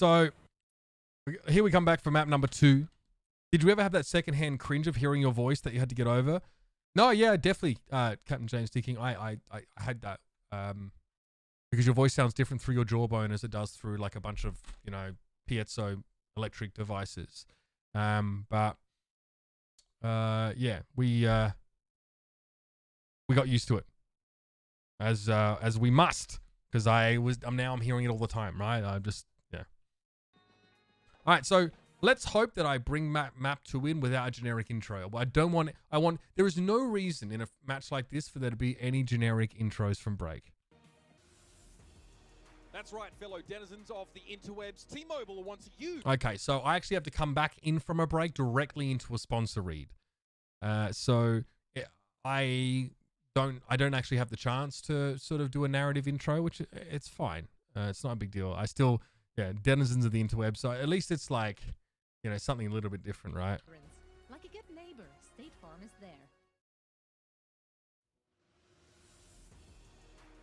So here we come back for map number 2. Did you ever have that secondhand cringe of hearing your voice that you had to get over? No, yeah, definitely, Captain James Dicking. I had that because your voice sounds different through your jawbone as it does through like a bunch of, you know, piezo electric devices. But yeah, we got used to it as we must, because I'm hearing it all the time, right? Yeah. All right, so let's hope that I bring map 2 in without a generic intro. There is no reason in a match like this for there to be any generic intros from Break. That's right, fellow denizens of the interwebs. T-Mobile wants you. Okay, so I actually have to come back in from a break directly into a sponsor read. So I don't actually have the chance to sort of do a narrative intro, which it's fine. It's not a big deal. I still, yeah, denizens of the interwebs. So at least it's like, you know, something a little bit different, right? Like a good neighbor, State Farm is there.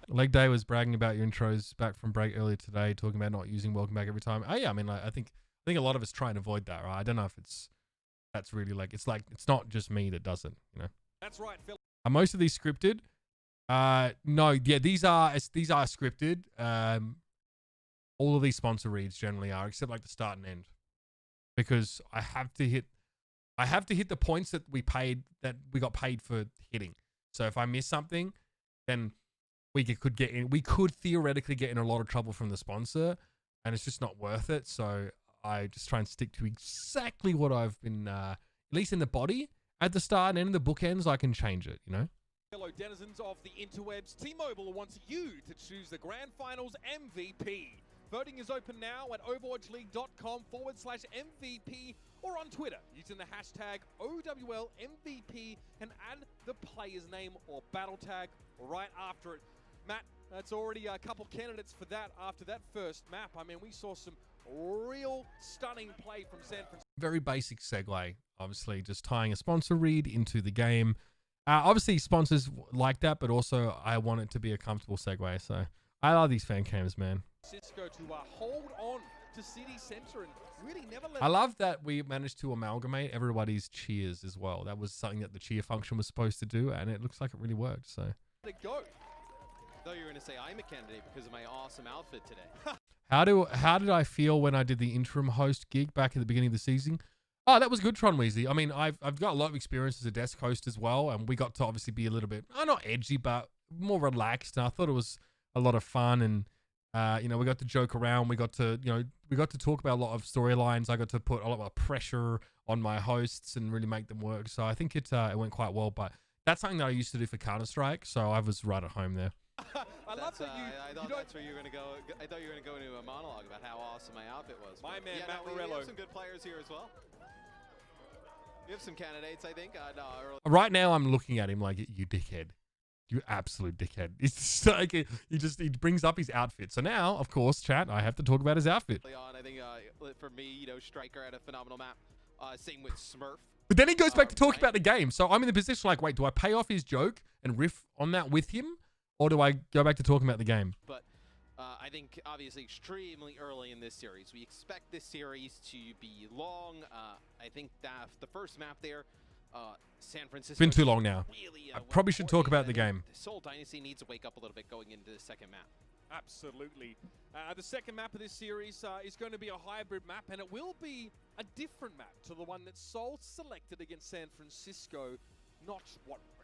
Leg Day was bragging about your intros back from break earlier today, talking about not using welcome back every time. Oh yeah, I mean, like, I think a lot of us try and avoid that, right? I don't know if that's really like it's not just me that does it, you know. That's right, Phil. Are most of these scripted? No, yeah, these are scripted. All of these sponsor reads generally are, except like the start and end, because I have to hit the points that we got paid for hitting. So if I miss something, then we could theoretically get in a lot of trouble from the sponsor, and it's just not worth it. So I just try and stick to exactly what I've been, at least in the body. At the start and end of the bookends, I can change it, you know? Fellow denizens of the interwebs, T-Mobile wants you to choose the Grand Finals MVP. Voting is open now at overwatchleague.com/MVP or on Twitter using the hashtag OWLMVP and add the player's name or battle tag right after it. Matt, that's already a couple candidates for that after that first map. I mean, we saw some real stunning play from San Francisco. Very basic segue, obviously, just tying a sponsor read into the game. Obviously, sponsors like that, but also I want it to be a comfortable segue. So I love these fan cams, man. Cisco to hold on to City Center and really never let. I love that we managed to amalgamate everybody's cheers as well. That was something that the cheer function was supposed to do, and it looks like it really worked. So. Let it go. I thought you were going to say I'm a candidate because of my awesome outfit today. How did I feel when I did the interim host gig back at the beginning of the season? Oh, that was good, Tron Weasley. I mean, I've got a lot of experience as a desk host as well, and we got to obviously be a little bit, not edgy, but more relaxed. And I thought it was a lot of fun, and you know, we got to joke around. We got to talk about a lot of storylines. I got to put a lot of pressure on my hosts and really make them work. So I think it went quite well. But that's something that I used to do for Counter-Strike, so I was right at home there. I love that I thought that's where you were going to go. I thought you were going to go into a monologue about how awesome my outfit was. My man, yeah, Matt we Morello. have some good players here as well. We have some candidates, I think. Right now, I'm looking at him like, you dickhead. You absolute dickhead. It's just like, he brings up his outfit. So now, of course, chat, I have to talk about his outfit. I think for me, you know, Striker had a phenomenal map. Same with Smurf. But then he goes back to talk about the game. So I'm in the position like, wait, do I pay off his joke and riff on that with him? Or do I go back to talking about the game? But I think, obviously, extremely early in this series. We expect this series to be long. I think that the first map there, San Francisco... It's been too long now. Really, I probably should talk about the game. Seoul Dynasty needs to wake up a little bit going into the second map. Absolutely. The second map of this series is going to be a hybrid map, and it will be a different map to the one that Seoul selected against San Francisco not,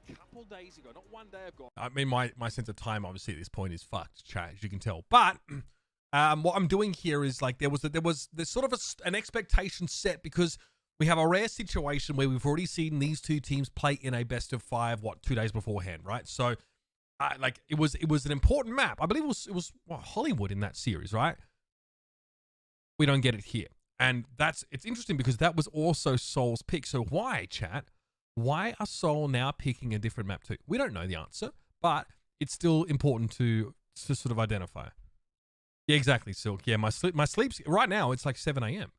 a couple days ago, not one day ago. I mean, my sense of time, obviously, at this point is fucked, chat, as you can tell. But what I'm doing here is, like, there's sort of an expectation set, because we have a rare situation where we've already seen these two teams play in a best of 5, 2 days beforehand, right? So, like, it was an important map. I believe it was Hollywood in that series, right? We don't get it here. And it's interesting because that was also Seoul's pick. So why, chat? Why are Seoul now picking a different map too? We don't know the answer, but it's still important to sort of identify. Yeah, exactly, Silk. Yeah, my sleep's right now. It's like 7 a.m.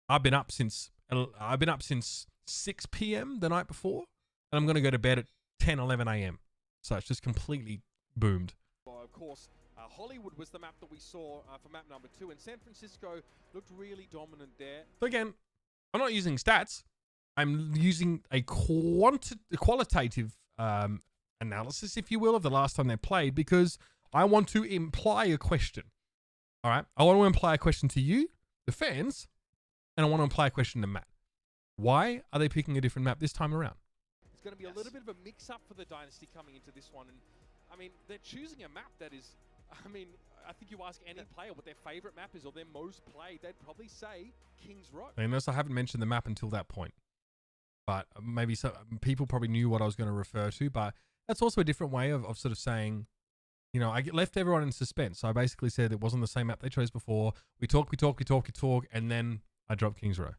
I've been up since 6 p.m. the night before, and I'm gonna go to bed at 10, 11 a.m. So it's just completely boomed. Of course, Hollywood was the map that we saw for map number 2, and San Francisco looked really dominant there. So again, I'm not using stats. I'm using a qualitative analysis, if you will, of the last time they played, because I want to imply a question. All right? I want to imply a question to you, the fans, and I want to imply a question to Matt. Why are they picking a different map this time around? It's going to be a little bit of a mix-up for the Dynasty coming into this one. And, I mean, they're choosing a map that is... I mean, I think you ask any player what their favorite map is or their most played, they'd probably say King's Row. I notice I haven't mentioned the map until that point. But maybe some people probably knew what I was going to refer to. But that's also a different way of sort of saying, you know, I left everyone in suspense. So I basically said it wasn't the same map they chose before. We talk, and then I dropped King's Row.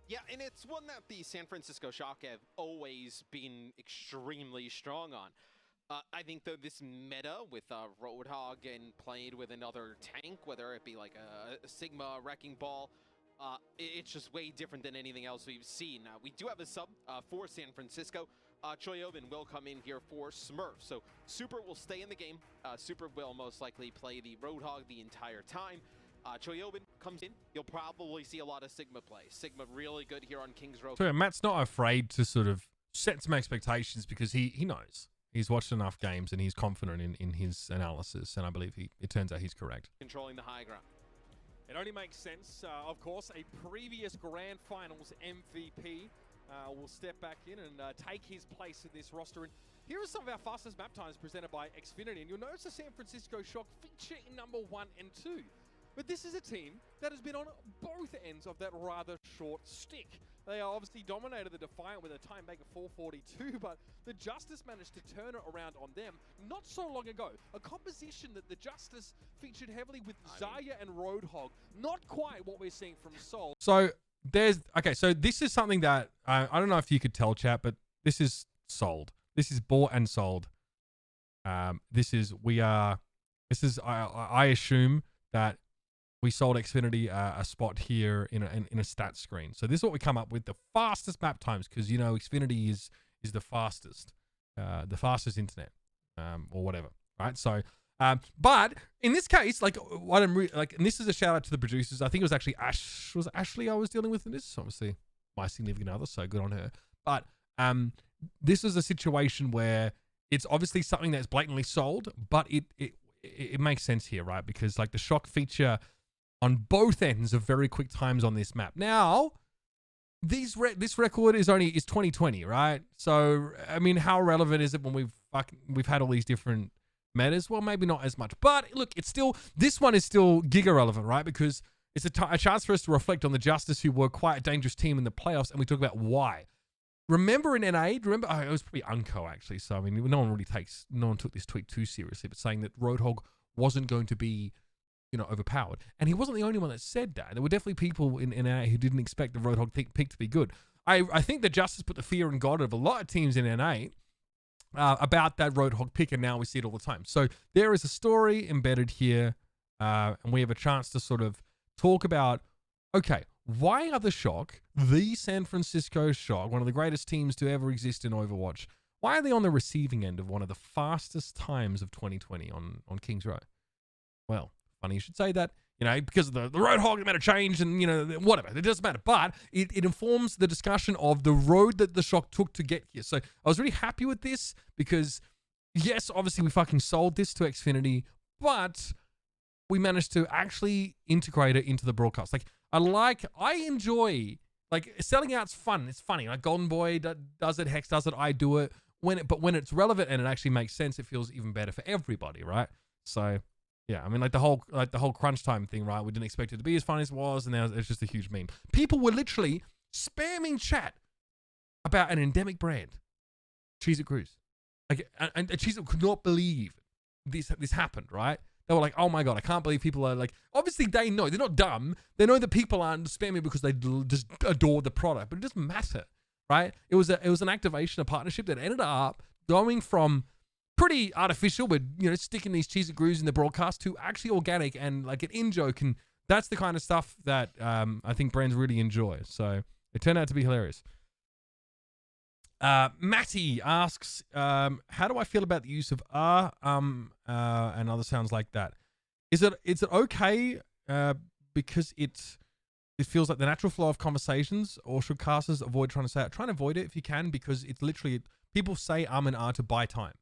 Yeah, and it's one that the San Francisco Shock have always been extremely strong on. I think though this meta with Roadhog and played with another tank, whether it be like a Sigma Wrecking Ball, it's just way different than anything else we've seen. We do have a sub for San Francisco. Choyobin will come in here for Smurf. So Super will stay in the game. Super will most likely play the Roadhog the entire time. Choyobin comes in. You'll probably see a lot of Sigma play. Sigma really good here on King's Row. So Matt's not afraid to sort of set some expectations because he knows. He's watched enough games and he's confident in his analysis. And I believe it turns out he's correct. Controlling the high ground. It only makes sense. Of course, a previous Grand Finals MVP will step back in and take his place in this roster. And here are some of our fastest map times presented by Xfinity. And you'll notice the San Francisco Shock feature in number 1 and 2. But this is a team that has been on both ends of that rather short stick. They obviously dominated the Defiant with a time maker 442, but the Justice managed to turn it around on them not so long ago. A composition that the Justice featured heavily with Zarya and Roadhog. Not quite what we're seeing from Seoul. So so this is something that I don't know if you could tell, chat, but this is sold. This is bought and sold. I assume that we sold Xfinity a spot here in a stat screen. So this is what we come up with, the fastest map times, because you know Xfinity is the fastest internet or whatever, right? So but in this case, like what I'm and this is a shout out to the producers. I think it was actually Ashley I was dealing with in this, obviously my significant other, so good on her. But this is a situation where it's obviously something that's blatantly sold, but it makes sense here, right? Because like the Shock feature on both ends of very quick times on this map. Now, this record is 2020, right? So I mean, how relevant is it when we've had all these different metas? Well, maybe not as much, but look, this one is still giga relevant, right? Because it's a chance for us to reflect on the Justice, who were quite a dangerous team in the playoffs, and we talk about why. Remember in NA, it was probably Unco actually. So I mean, no one took this tweet too seriously, but saying that Roadhog wasn't going to be, you know, overpowered. And he wasn't the only one that said that. There were definitely people in NA who didn't expect the Roadhog pick to be good. I think the Justice put the fear in God of a lot of teams in NA about that Roadhog pick, and now we see it all the time. So there is a story embedded here, and we have a chance to sort of talk about, okay, why are the Shock, the San Francisco Shock, one of the greatest teams to ever exist in Overwatch, why are they on the receiving end of one of the fastest times of 2020 on King's Row? Well, funny you should say that, you know, because the Roadhog amount of change and, you know, whatever, it doesn't matter. But it informs the discussion of the road that the Shock took to get here. So I was really happy with this because, yes, obviously we fucking sold this to Xfinity, but we managed to actually integrate it into the broadcast. Like, I enjoy, like, selling out's fun. It's funny. Like, Golden Boy does it, Hex does it, I do it. But when it's relevant and it actually makes sense, it feels even better for everybody, right? So yeah, I mean, like the whole crunch time thing, right? We didn't expect it to be as fun as it was, and now it's just a huge meme. People were literally spamming chat about an endemic brand, Cheez It Cruise. Like, and Cheez It could not believe this happened, right? They were like, oh my God, I can't believe people are like, obviously they know, they're not dumb. They know that people aren't spamming because they just adore the product, but it doesn't matter, right? It was an activation, a partnership that ended up going from pretty artificial, but, you know, sticking these Cheez It grooves in the broadcast to actually organic and like an in-joke. And that's the kind of stuff that I think brands really enjoy. So it turned out to be hilarious. Matty asks, how do I feel about the use of and other sounds like that? Is it okay because it feels like the natural flow of conversations, or should casters avoid trying to say it? Try and avoid it if you can, because it's literally, people say and are to buy time.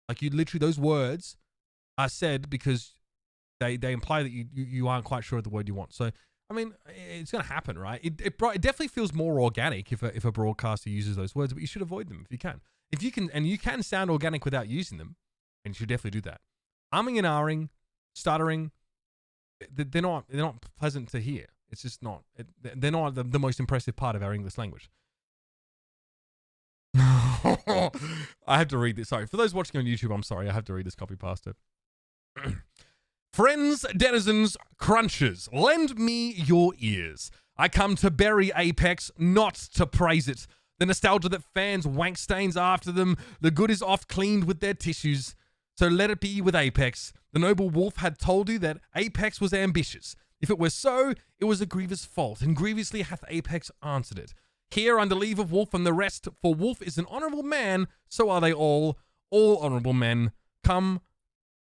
Like, you literally, those words are said because they imply that you aren't quite sure of the word you want. So, I mean, it's going to happen, right? It definitely feels more organic if a broadcaster uses those words, but you should avoid them if you can. If you can, and you can sound organic without using them, and you should definitely do that. Umming and ahhing, stuttering, they're not pleasant to hear. It's just not. They're not the most impressive part of our English language. I have to read this. Sorry. For those watching on YouTube, I'm sorry. I have to read this copy pasta. Friends, denizens, crunchers, lend me your ears. I come to bury Apex, not to praise it. The nostalgia that fans wank stains after them, the good is oft cleaned with their tissues. So let it be with Apex. The noble wolf had told you that Apex was ambitious. If it were so, it was a grievous fault, and grievously hath Apex answered it. Here, under leave of Wolf and the rest, for Wolf is an honourable man, so are they all honourable men. Come,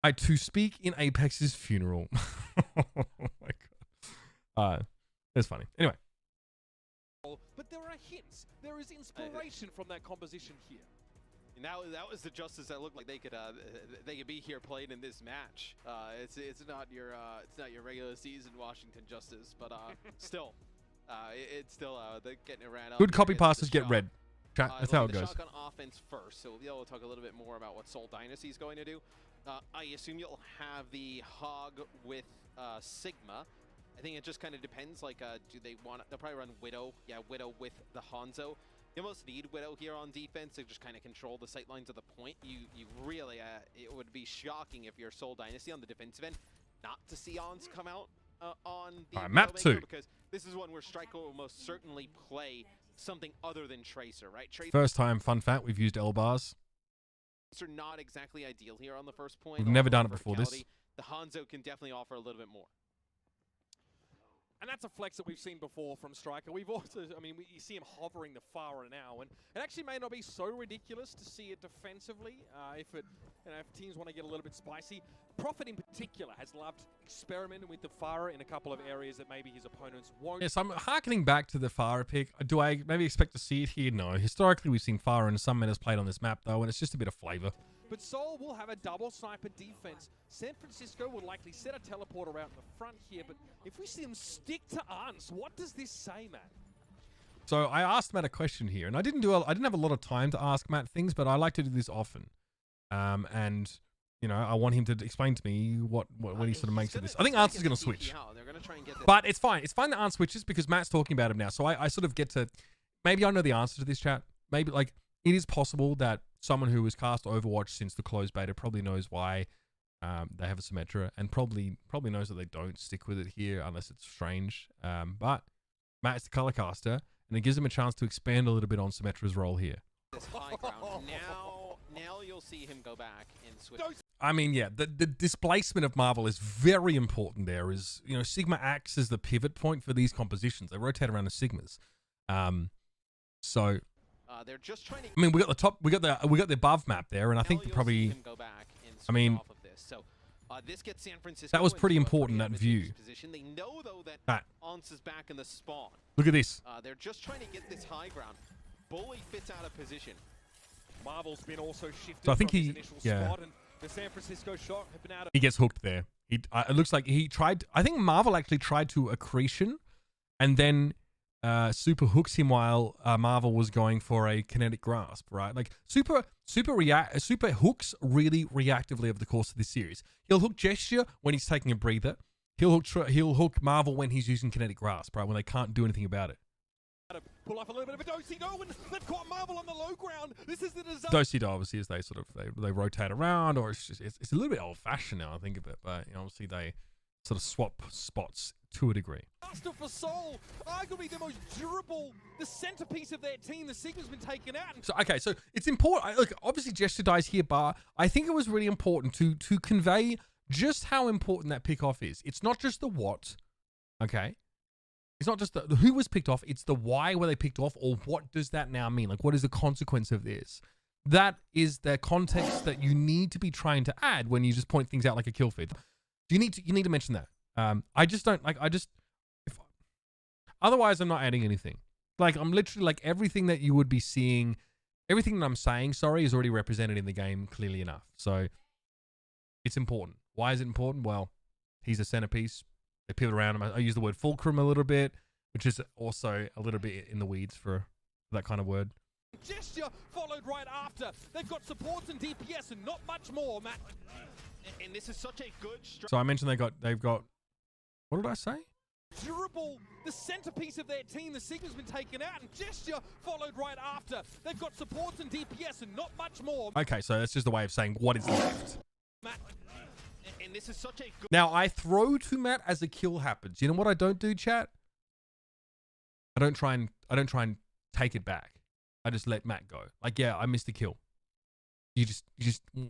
I to speak in Apex's funeral. Oh my god. It's funny. Anyway. But there are hints. There is inspiration from that composition here. Now that was the Justice that looked like they could be here played in this match. It's not your regular season Washington Justice, but still, it's still getting around. Good copy passes get read. That's how it goes. Shotgun offense first, so we'll be able to talk a little bit more about what Seoul Dynasty is going to do. I assume you'll have the Hog with Sigma. I think it just kind of depends. Like, do they want? They'll probably run Widow. Yeah, Widow with the Hanzo. You almost need Widow here on defense to just kind of control the sightlines of the point. You really, it would be shocking if you're Seoul Dynasty on the defensive end not to see Ons come out on the map 2. Because this is one where Striker will most certainly play something other than Tracer, right? First time, fun fact, we've used L bars. Tracer not exactly ideal here on the first point. We've never done it before this. The Hanzo can definitely offer a little bit more. And that's a flex that we've seen before from Striker. We've also, I mean, you see him hovering the far now, and it actually may not be so ridiculous to see it defensively if teams want to get a little bit spicy. Prophet in particular has loved experimenting with the Farah in a couple of areas that maybe his opponents won't. Yes, I'm harkening back to the Farah pick. Do I maybe expect to see it here? No. Historically, we've seen Farah in some metas played on this map, though, and it's just a bit of flavor. But Seoul will have a double sniper defense. San Francisco will likely set a teleporter out in the front here, but if we see them stick to Ans, what does this say, Matt? So I asked Matt a question here, and I didn't have a lot of time to ask Matt things, but I like to do this often. And you know, I want him to explain to me what he sort of makes of this. I think Ans is going to switch, but it's fine. It's fine that Ans switches because Matt's talking about him now. So I sort of get to, maybe I know the answer to this, chat. Maybe, like, it is possible that someone who has cast Overwatch since the closed beta probably knows why they have a Symmetra, and probably knows that they don't stick with it here unless it's strange. But Matt is the color caster, and it gives him a chance to expand a little bit on Symmetra's role here. This high ground. Now you'll see him go back and switch. I mean, yeah, the displacement of Marvel is very important. There is, you know, Sigma acts as the pivot point for these compositions. They rotate around the Sigmas. So they're just trying to. I mean, we got the top, we got the above map there, and I think probably. I mean, this gets San Francisco. That was pretty important, that view. They know though that Ons is back in the spawn. Look at this. They're just trying to get this high ground. Bully fits out of position. Marvel's been also shifted. So I think from his initial spot, and the San Francisco shot have been out of. He gets hooked there. It looks like he tried. I think Marvel actually tried to accretion, and then Super hooks him while Marvel was going for a kinetic grasp. Right, like Super hooks really reactively over the course of this series. He'll hook Gesture when he's taking a breather. He'll hook Marvel when he's using kinetic grasp. Right, when they can't do anything about it. Pull off a little bit of a do-si-do, and they've caught Marvel on the low ground. This is the disaster. Do-si-do, obviously, as they rotate around, or it's a little bit old-fashioned now, I think of it, but you know, obviously they sort of swap spots to a degree. Disaster for Seoul, arguably the most durable, the centerpiece of their team. The Sigma's been taken out. So okay, so it's important. Look, obviously Gesture dies here, but I think it was really important to convey just how important that pick-off is. It's not just the what, okay? It's not just the who was picked off, it's the why were they picked off, or what does that now mean? Like, what is the consequence of this? That is the context that you need to be trying to add when you just point things out like a kill feed. You need to mention that. I just don't like. Otherwise, I'm not adding anything. Like, I'm literally like everything that you would be seeing, everything that I'm saying, sorry, is already represented in the game clearly enough. So it's important. Why is it important? Well, he's a centerpiece. They pivot around him. I use the word fulcrum a little bit, which is also a little bit in the weeds for that kind of word. Gesture followed right after. They've got supports and DPS and not much more, Matt. And this is such a good So I mentioned they've got, what did I say? Durable, the centerpiece of their team. The Sigma's been taken out, and Gesture followed right after. They've got supports and DPS and not much more. Okay, so that's just a way of saying what is left. Matt. And this is such a good. Now, I throw to Matt as a kill happens. You know what I don't do, chat? I don't try and take it back. I just let Matt go. Like, yeah, I missed the kill. You just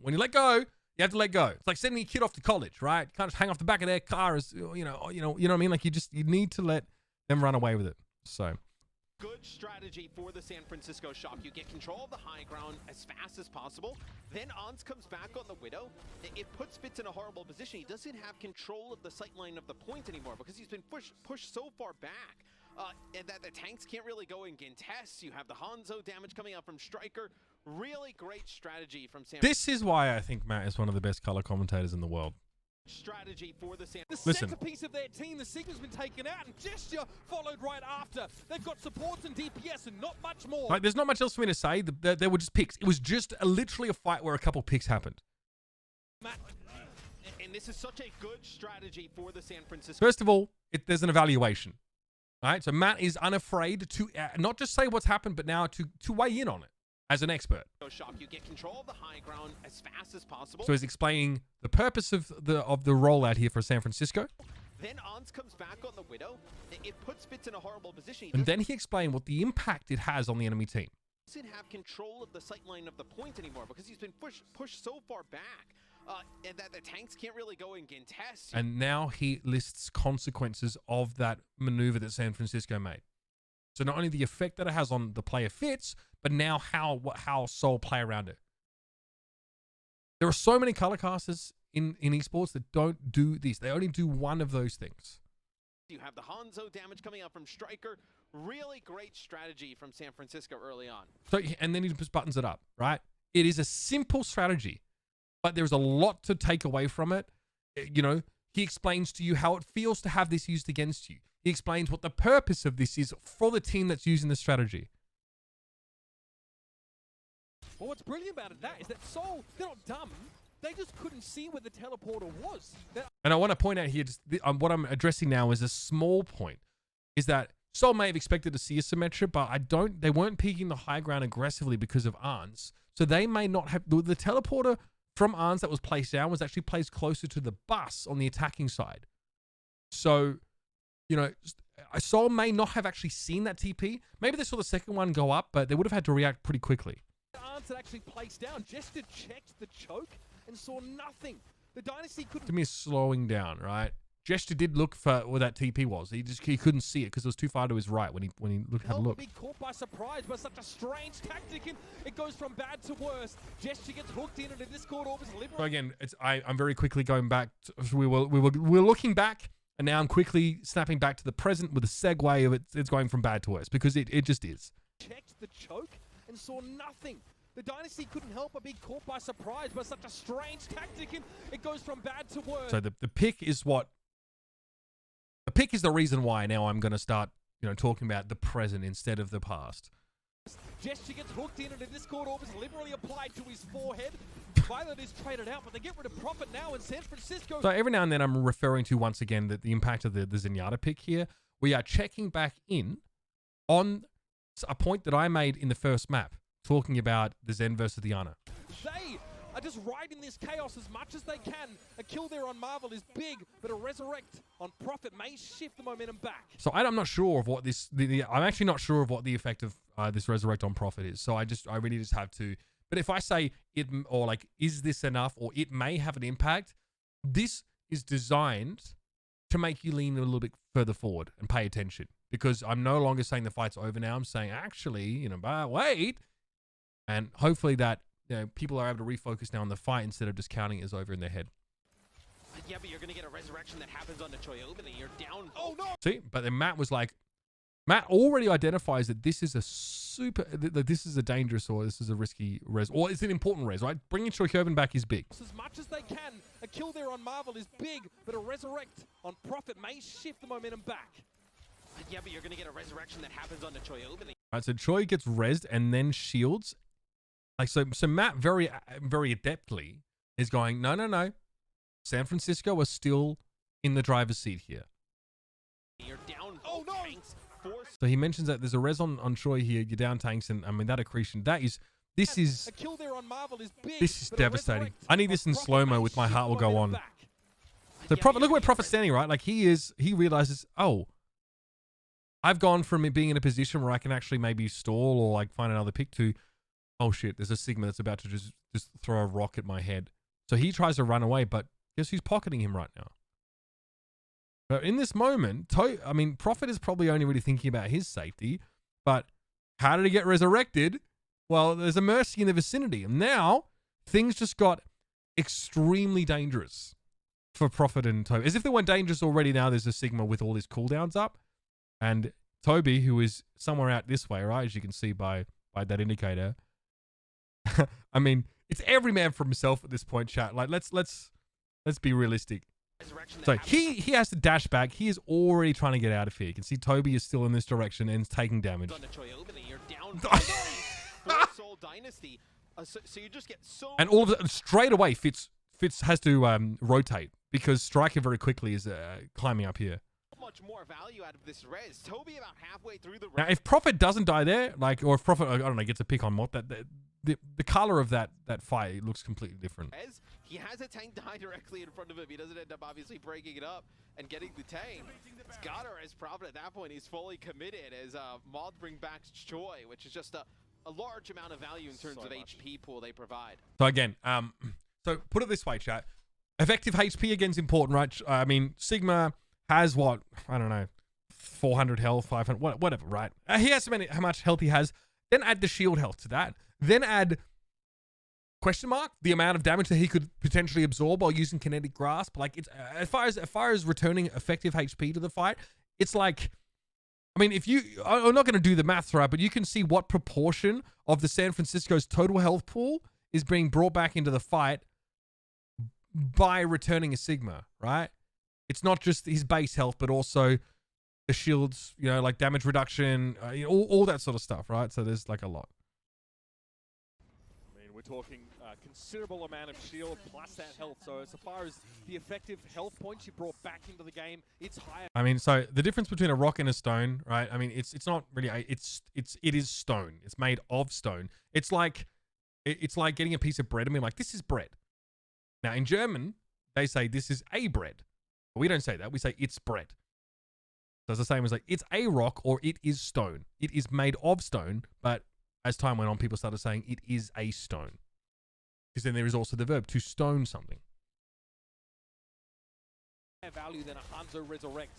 when you let go, you have to let go. It's like sending a kid off to college, right? You can't just hang off the back of their car as you know what I mean? Like, you need to let them run away with it. So Good strategy for the San Francisco Shock. You get control of the high ground as fast as possible. Then Ons comes back on the Widow. It puts Fitz in a horrible position. He doesn't have control of the sightline of the point anymore because he's been pushed so far back. And that the tanks can't really go and contest. You have the Hanzo damage coming out from Striker. Really great strategy from San. This is why I think Matt is one of the best color commentators in the world. Strategy for the San. Listen. Centerpiece of their team. The Sigma's been taken out, and Gesture followed right after. They've got supports and DPS and not much more. Like, there's not much else for me to say. There were just picks. It was just literally a fight where a couple picks happened. Matt. And this is such a good strategy for the San Francisco. First of all, there's an evaluation. All right, so Matt is unafraid to not just say what's happened, but now to weigh in on it as an expert. Shock. You get control of the high ground as fast as possible. So he's explaining the purpose of the rollout here for San Francisco. Then Ons comes back on the Widow. It puts Fitz in a horrible position. And then he explained what the impact it has on the enemy team. He doesn't have control of the sightline of the point anymore because he's been pushed so far back. And that the tanks can't really go and contest. And now he lists consequences of that maneuver that San Francisco made. So not only the effect that it has on the player Fitz, but now how Seoul play around it. There are so many color casters in esports that don't do this. They only do one of those things. You have the Hanzo damage coming out from Striker. Really great strategy from San Francisco early on. So, and then he just buttons it up, right? It is a simple strategy, but there's a lot to take away from it. You know, he explains to you how it feels to have this used against you. He explains what the purpose of this is for the team that's using the strategy. Well, what's brilliant about that is that Seoul, they're not dumb. They just couldn't see where the teleporter was. And I want to point out here, just what I'm addressing now is a small point, is that Seoul may have expected to see a Symmetra, but they weren't peeking the high ground aggressively because of Arns. So they may not have, the teleporter from Arns that was placed down was actually placed closer to the bus on the attacking side. So, you know, Seoul may not have actually seen that TP. Maybe they saw the second one go up, but they would have had to react pretty quickly. Arns had actually placed down. Jester checked the choke and saw nothing. The Dynasty couldn't. To me, slowing down, right? Gesture did look for where that TP was. He couldn't see it because it was too far to his right when he had a look. Be caught by surprise by such a strange tactic, and it goes from bad to worse. Gesture gets hooked in, and the Discord orbs liberal. So again, I'm very quickly going back. We were looking back, and now I'm quickly snapping back to the present with a segue of it's going from bad to worse because it just is. Checked the choke and saw nothing. The Dynasty couldn't help but be caught by surprise by such a strange tactic, and it goes from bad to worse. So the pick is what. The pick is the reason why now I'm going to start, talking about the present instead of the past. Gesture gets hooked in, and the Discord orb is liberally applied to his forehead. Violet is traded out, but they get rid of Prophet now in San Francisco. So every now and then I'm referring to once again the impact of the Zenyatta pick here. We are checking back in on a point that I made in the first map, talking about the Zen versus the Ana. They are just riding this chaos as much as they can. A kill there on Marvel is big, but a resurrect on Prophet may shift the momentum back. So I'm not sure of what this. I'm actually not sure of what the effect of this resurrect on Prophet is. So I really just have to. But if I say it, or like, is this enough, or it may have an impact, this is designed to make you lean a little bit further forward and pay attention, because I'm no longer saying the fight's over now. I'm saying actually, you know, but wait, and hopefully that, you know, people are able to refocus now on the fight instead of just counting it as over in their head. Yeah, but you're gonna get a resurrection that happens on the Choi opening. You're down. Oh no! See, but then Matt was like, Matt already identifies that this is a that this is a dangerous or this is a risky res, or it's an important res, right? Bringing Choi back is big. As much as they can, a kill there on Marvel is big, but a resurrect on Prophet may shift the momentum back. Yeah, but you're gonna get a resurrection that happens on the Choi opening. Right, so Choi gets rezzed and then shields. Like so Matt very adeptly is going, no. San Francisco are still in the driver's seat here. You're down. Oh no! So he mentions that there's a res on Choi here. You're down tanks, and I mean that accretion. This is a kill there on Marvel is big. This is devastating. I need this in slow-mo with My Heart Will Go On. So Prophet, look where Prophet's standing, right? Like he realizes, oh, I've gone from it being in a position where I can actually maybe stall or like find another pick to, oh shit, there's a Sigma that's about to just throw a rock at my head. So he tries to run away, but guess who's pocketing him right now? So in this moment, I mean, Prophet is probably only really thinking about his safety, but how did he get resurrected? Well, there's a Mercy in the vicinity. And now things just got extremely dangerous for Prophet and Toby. As if they weren't dangerous already, now there's a Sigma with all his cooldowns up. And Toby, who is somewhere out this way, right, as you can see by that indicator. I mean, it's every man for himself at this point, chat. Like, let's be realistic. So he has to dash back. He is already trying to get out of here. You can see Toby is still in this direction and is taking damage. Seoul Dynasty. So you just get so. And all of it straight away. Fitz has to rotate because Striker very quickly is climbing up here. Much more value out of this res. Toby about halfway through the. Now, if Prophet doesn't die there, like, or if Prophet, I don't know, gets a pick on Mott, the color of that fight looks completely different. He has a tank die directly in front of him. He doesn't end up obviously breaking it up and getting the tank. It's got her as Prophet at that point. He's fully committed as Moth bring back Choi, which is just a large amount of value in terms of HP pool they provide. So again, so put it this way, chat. Effective HP again is important, right? I mean, Sigma has what, I don't know, 400 health, 500, whatever, right? He has how much health he has. Then add the shield health to that. Then add question mark the amount of damage that he could potentially absorb while using kinetic grasp. Like, it's as far as returning effective HP to the fight, it's like, I mean, if you, I'm not going to do the maths right, but you can see what proportion of the San Francisco's total health pool is being brought back into the fight by returning a Sigma, right? It's not just his base health, but also the shields, you know, like damage reduction, you know, all that sort of stuff, right? So there's like a lot. I mean, we're talking a considerable amount of shield plus that health. So as far as the effective health points you brought back into the game, it's higher. I mean, so the difference between a rock and a stone, right? I mean, it's not really, it is stone. It's made of stone. It's like getting a piece of bread and being like, this is bread. Now in German, they say this is a bread. But we don't say that. We say it's bread. So it's the same as like, it's a rock or it is stone. It is made of stone, but as time went on, people started saying it is a stone. Because then there is also the verb to stone something. Value than a Hanzo resurrect.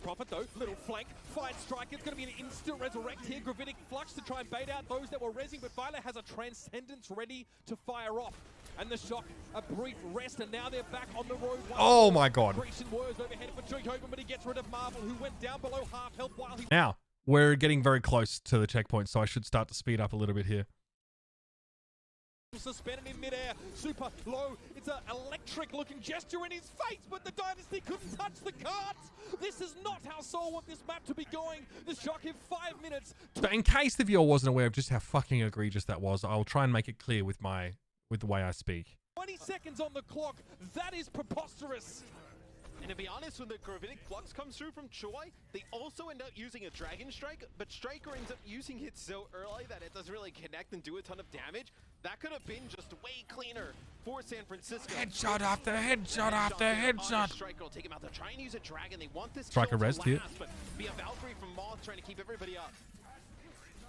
Prophet though, little flank, fight strike, it's going to be an instant resurrect here. Gravitic Flux to try and bait out those that were rezzing, but Violet has a Transcendence ready to fire off. And the shock, a brief rest, and now they're back on the road. Oh my god. Grecian Wars overhead for Joe Hogan, but he gets rid of Marvel, who went down below half health while he... Now, we're getting very close to the checkpoint, so I should start to speed up a little bit here. Suspended in midair, super low. It's an electric looking gesture in his face, but the Dynasty couldn't touch the cards. This is not how Seoul want this map to be going. The shock in 5 minutes. So in case the viewer wasn't aware of just how fucking egregious that was, I'll try and make it clear with the way I speak. 20 seconds on the clock. That is preposterous. And to be honest, when the Gravitic Flux comes through from Choi, they also end up using a Dragon Strike, but Striker ends up using it so early that it doesn't really connect and do a ton of damage. That could have been just way cleaner for San Francisco. Headshot after headshot after headshot. Striker will take him out. They're trying to use a Dragon. They want this Striker rest here. But be a Valkyrie from Moth trying to keep everybody up.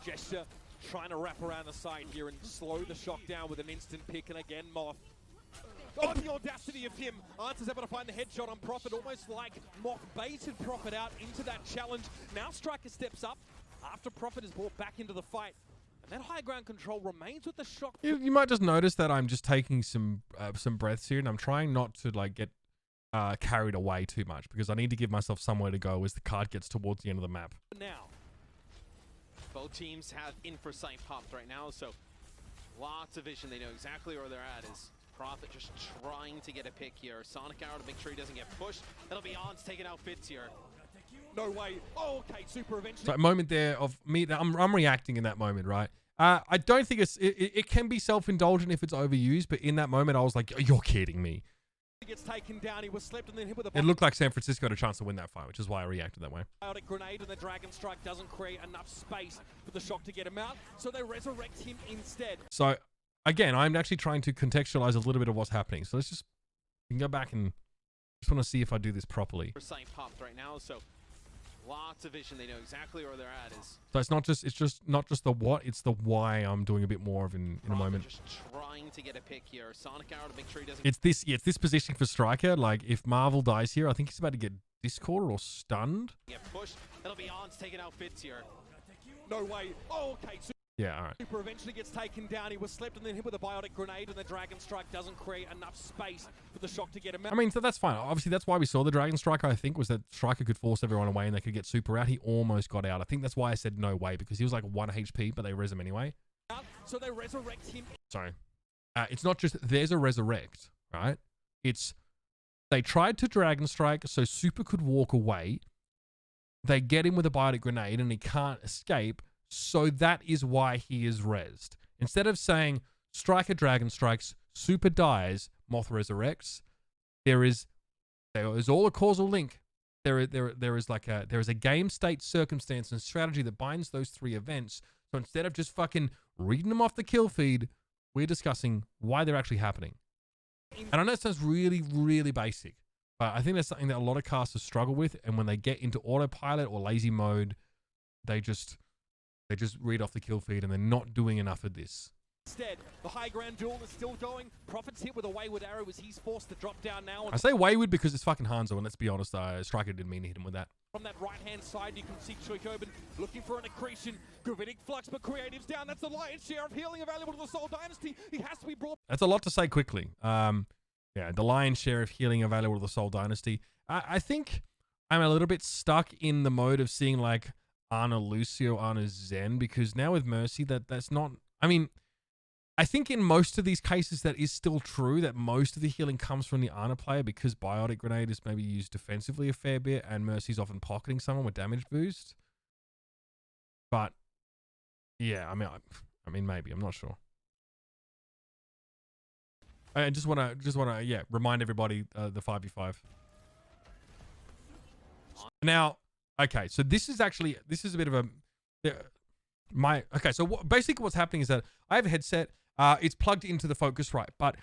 Gesture trying to wrap around the side here and slow the shock down with an instant pick, and again Moth Oh, the audacity of him. Answer's able to find the headshot on Prophet, almost like Mock baited Prophet out into that challenge. Now Striker steps up after Prophet is brought back into the fight. And that high ground control remains with the shock. You might just notice that I'm just taking some breaths here, and I'm trying not to like get carried away too much because I need to give myself somewhere to go as the card gets towards the end of the map. Now, both teams have infrasight popped right now, so lots of vision. They know exactly where they're at. Is Prophet just trying to get a pick here? Sonic Arrow to make sure he doesn't get pushed. It'll be On's taking out Fitz here. no way. Oh, okay, super eventually. So a moment there of me, I'm reacting in that moment, right? I don't think it can be self-indulgent if it's overused, but in that moment I was like, you're kidding me. He gets taken down. He was slipped and then hit with a It looked like San Francisco had a chance to win that fight, which is why I reacted that way. biotic grenade, and the Dragon Strike doesn't create enough space for the shock to get him out, so they resurrect him instead. So again, I'm actually trying to contextualize a little bit of what's happening. So let's just we can go back and just want to see if I do this properly. Sight popped right now, so lots of vision. They know exactly where they're at. Is So it's just not just the what, it's the why I'm doing a bit more of in a moment. just trying to get a pick here. Sonic Arrow to make sure he doesn't. It's this positioning for Striker. Like if Marvel dies here, I think he's about to get discorded or stunned. Get pushed. It'll be On's taking out Fitz here. No way. Oh, okay. Yeah, all right. Super eventually gets taken down. He was slipped and then hit with a biotic grenade, and the Dragon Strike doesn't create enough space for the shock to get him out. I mean, so that's fine. Obviously, that's why we saw the Dragon Striker, I think, was that Striker could force everyone away and they could get Super out. He almost got out. I think that's why I said no way, because he was like 1 HP, but they res him anyway. So they resurrect him. Sorry. It's not just there's a resurrect, right? It's they tried to Dragon Strike so Super could walk away. They get him with a biotic grenade and he can't escape. So that is why he is rezzed. Instead of saying Striker Dragon Strikes, Super dies, Moth resurrects, there is all a causal link. There is a game state circumstance and strategy that binds those three events. So instead of just fucking reading them off the kill feed, we're discussing why they're actually happening. And I know it sounds really, really basic, but I think that's something that a lot of casters struggle with. And when they get into autopilot or lazy mode, they just read off the kill feed and they're not doing enough of this. Instead, the high ground duel is still going. Prophet's hit with a wayward arrow as he's forced to drop down now. I say wayward because it's fucking Hanzo, and let's be honest, Striker didn't mean to hit him with that. From that right-hand side, you can see Choikobin looking for an accretion. Gravitic Flux, but Creative's down. That's the lion's share of healing available to the Seoul Dynasty. He has to be brought. That's a lot to say quickly. Yeah, the lion's share of healing available to the Seoul Dynasty. I think I'm a little bit stuck in the mode of seeing like Ana Lucio, Ana Zen, because now with Mercy, that's not. I mean, I think in most of these cases that is still true, that most of the healing comes from the Ana player because Biotic Grenade is maybe used defensively a fair bit and Mercy's often pocketing someone with damage boost. But yeah, I mean maybe, I'm not sure. I just want to yeah, remind everybody the 5v5. Now, okay, so this is a bit of a okay, so basically what's happening is that I have a headset. It's plugged into the Focusrite, but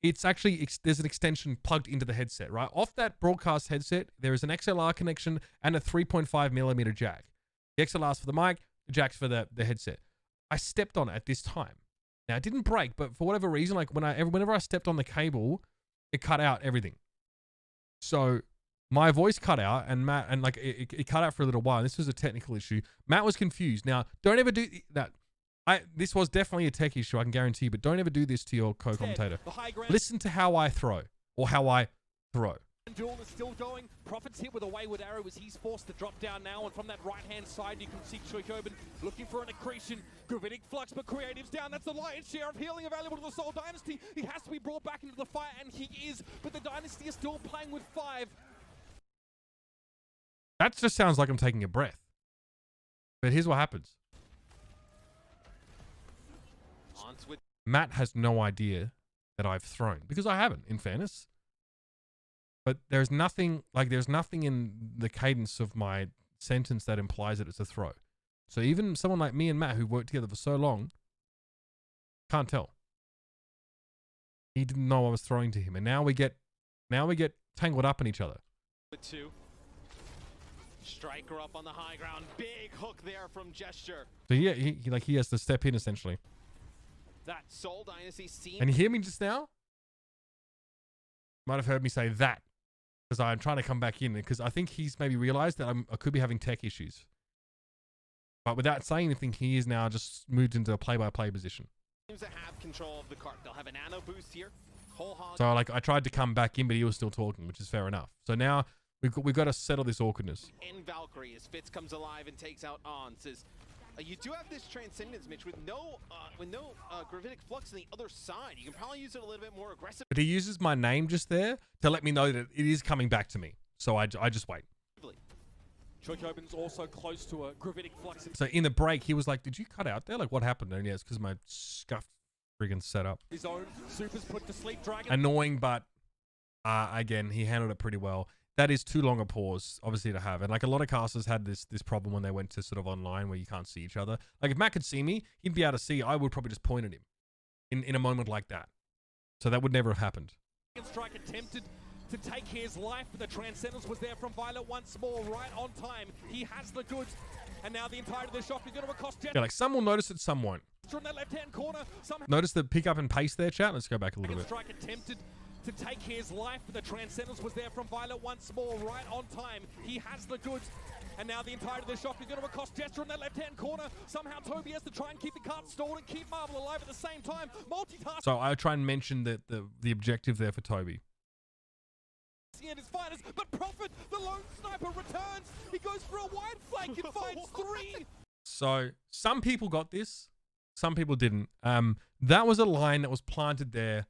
it's actually there's an extension plugged into the headset, right? Off that broadcast headset, there is an XLR connection and a 3.5mm jack. The XLR's for the mic, the jack's for the headset. I stepped on it at this time. Now it didn't break, but for whatever reason, like whenever I stepped on the cable, it cut out everything. So my voice cut out, and Matt, and like it cut out for a little while. This was a technical issue. Matt was confused. Now, don't ever do that. This was definitely a tech issue, I can guarantee you, but don't ever do this to your co-commentator. Listen to how I throw, or how I throw. Duel is still going. Prophet's hit with a wayward arrow as he's forced to drop down now, and from that right-hand side, you can see Choikobin looking for an accretion. Gravitic Flux, but Creative's down. That's the lion's share of healing available to the Seoul Dynasty. He has to be brought back into the fight, and he is, but the Dynasty is still playing with 5. That just sounds like I'm taking a breath. But here's what happens. Matt has no idea that I've thrown, because I haven't, in fairness. But there's nothing in the cadence of my sentence that implies that it's a throw. So even someone like me and Matt, who worked together for so long, can't tell. He didn't know I was throwing to him, and now we get tangled up in each other. 2. Striker up on the high ground. Big hook there from Gesture. So yeah, he has to step in essentially. That Seoul Dynasty seems. And you hear me just now? might have heard me say that because I'm trying to come back in because I think he's maybe realized that I could be having tech issues. But without saying anything, he is now just moved into a play-by-play position. Teams that have control of the cart, they'll have a nano boost here. Whole hog. So like I tried to come back in, but he was still talking, which is fair enough. So now we've got to settle this awkwardness. In Valkyrie, as Fitz comes alive and takes out On, says, you do have this Transcendence, Mitch, with no Gravitic Flux on the other side. You can probably use it a little bit more aggressive. But he uses my name just there to let me know that it is coming back to me. So I just wait. Choikobin's also close to a Gravitic Flux. So in the break, he was like, "Did you cut out there? Like what happened?" And yeah, it's because my scuffed friggin' setup. His own supers put to sleep Dragon. Annoying, but again, he handled it pretty well. That is too long a pause, obviously, to have. And like a lot of casters had this problem when they went to sort of online where you can't see each other. Like if Matt could see me, he'd be able to see. I would probably just point at him in a moment like that. So that would never have happened. Strike attempted to take his life, but the Transcendence was there from Violet once more, right on time. He has the goods, and now the entirety of the shock is going to cost Jet. Yeah, like some will notice it, some won't. From that left-hand corner, notice the pick up and pace there, chat. Let's go back a little bit. Strike attempted to take his life, but the Transcendence was there from Violet once more, right on time. He has the goods, and now the entirety of the shock is going to cost Jester in that left-hand corner. Somehow Toby has to try and keep the cart stalled and keep Marvel alive at the same time. Multitask. So I try and mention that the objective there for Toby. At his finest, but Prophet, the lone sniper, returns. He goes for a wide flank and finds 3. So some people got this, some people didn't. That was a line that was planted there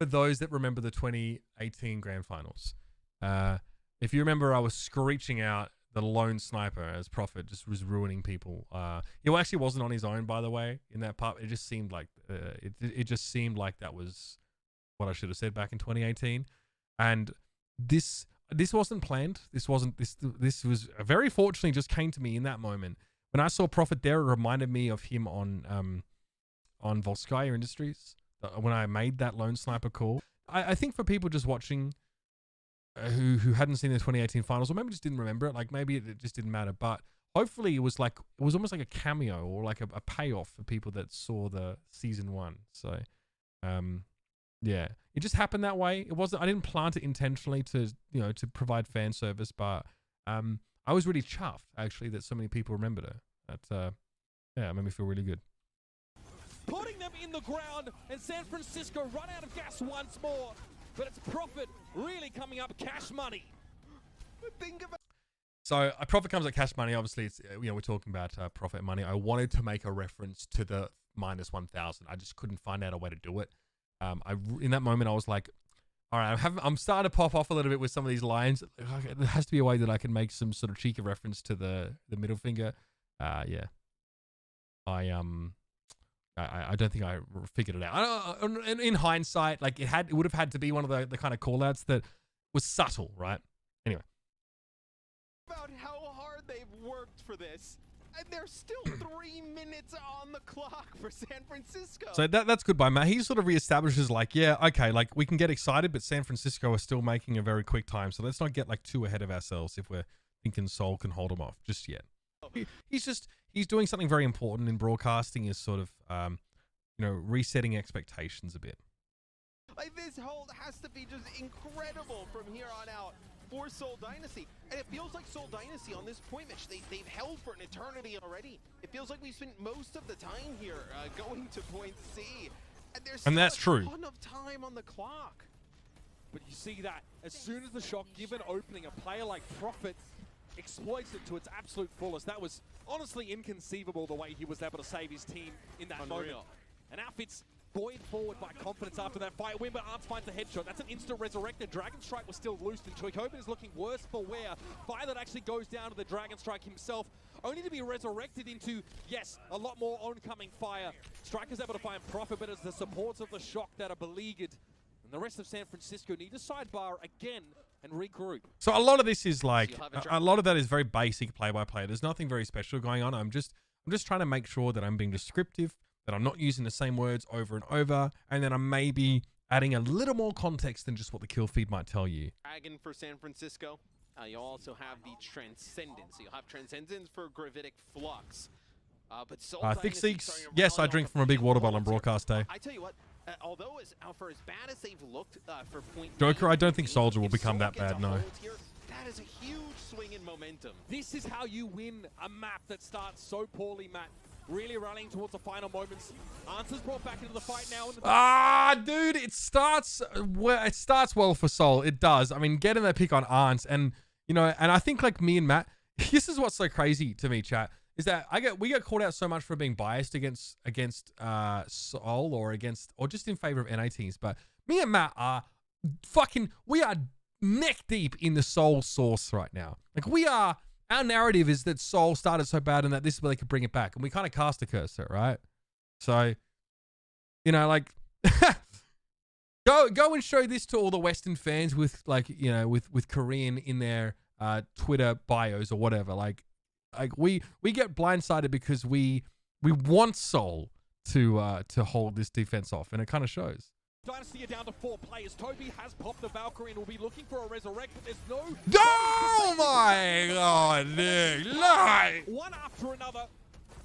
for those that remember the 2018 Grand Finals. If you remember, I was screeching out the lone sniper as Prophet just was ruining people. He actually wasn't on his own, by the way, in that part. It just seemed like it just seemed like that was what I should have said back in 2018, and this wasn't planned. This was very fortunately just came to me in that moment. When I saw Prophet there, it reminded me of him on Volskaya Industries when I made that lone sniper call. I think for people just watching who hadn't seen the 2018 finals, or maybe just didn't remember it, like maybe it just didn't matter, but hopefully it was almost like a cameo or like a payoff for people that saw the season 1. So yeah, it just happened that way. It wasn't. I didn't plant it intentionally to provide fan service, but I was really chuffed actually that so many people remembered it. Yeah, it made me feel really good. Putting them in the ground, and San Francisco run out of gas once more. But it's Prophet really coming up cash money. So Prophet comes at cash money. Obviously, it's we're talking about Prophet money. I wanted to make a reference to the -1000. I just couldn't find out a way to do it. In that moment, I was like, all right, I'm starting to pop off a little bit with some of these lines. There has to be a way that I can make some sort of cheeky reference to the middle finger. Yeah. I don't think I figured it out. In hindsight, like it would have had to be one of the kind of call-outs that was subtle, right? Anyway. About how hard they've worked for this. And there's still 3 minutes on the clock for San Francisco. So that's good by Matt. He sort of reestablishes like, yeah, okay, like we can get excited, but San Francisco are still making a very quick time. So let's not get like too ahead of ourselves if we're thinking Seoul can hold them off just yet. He's doing something very important in broadcasting, is sort of, resetting expectations a bit. Like this hold has to be just incredible from here on out for Seoul Dynasty. And it feels like Seoul Dynasty on this point, Mitch, they've held for an eternity already. It feels like we've spent most of the time here going to point C. And that's true. A ton of time on the clock. But you see that as soon as the shock given opening, a player like Prophet exploits it to its absolute fullest. That was honestly inconceivable the way he was able to save his team in that moment. And Outfits buoyed forward by confidence after that fight win, but Arts finds the headshot. That's an instant resurrected. Dragon Strike was still loose, and Choikobin is looking worse for wear. Violet actually goes down to the Dragon Strike himself, only to be resurrected into, yes, a lot more oncoming fire. Striker's able to find Prophet, but it's the supports of the shock that are beleaguered. And the rest of San Francisco need to sidebar again and regroup. So a lot of this is like, a lot of that is very basic play-by-play. There's nothing very special going on. I'm just trying to make sure that I'm being descriptive, that I'm not using the same words over and over, and then I'm maybe adding a little more context than just what the kill feed might tell you. Dragon for San Francisco. You also have the Transcendence. You'll have Transcendence for Gravitic Flux. But Seoul Thick Dynasty Seeks, starting to yes, I rally drink on from a big water bottle on bullets here. broadcast day. I tell you what, Although for as bad as they've looked for point Joker, I don't think game, Soldier will if become Seoul that gets bad, a no. hold here, that is a huge swing in momentum. This is how you win a map that starts so poorly, Matt. Really rallying towards the final moments. Answer's brought back into the fight now. Dude, it starts well for Seoul. It does. I mean, getting that pick on Arns, and you know, and I think like me and Matt, this is what's so crazy to me, chat, is that we get called out so much for being biased against Seoul or just in favor of NA teams, but me and Matt are we are neck deep in the Seoul sauce right now. Like our narrative is that Seoul started so bad and that this is where they could bring it back. And we kind of cast a cursor, right? So, you know, like, go and show this to all the Western fans with like, you know, with Korean in their Twitter bios or whatever. Like we get blindsided because we want Seoul to hold this defense off, and it kind of shows. Dynasty are down to 4 players. Toby has popped the Valkyrie and will be looking for a resurrect, but there's no... Oh my god, dude. Lie! One after another.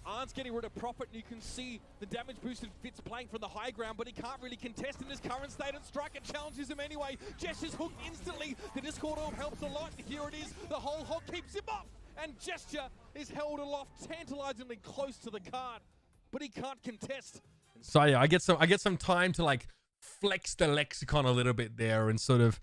Arn's getting rid of Prophet, and you can see the damage boosted Fitz playing from the high ground, but he can't really contest in his current state, and Striker challenges him anyway. Gesture's hooked instantly. The Discord Orb helps a lot. Here it is. The whole hog keeps him up, and Gesture is held aloft, tantalizingly close to the card, but he can't contest. So yeah, I get some time to like flex the lexicon a little bit there and sort of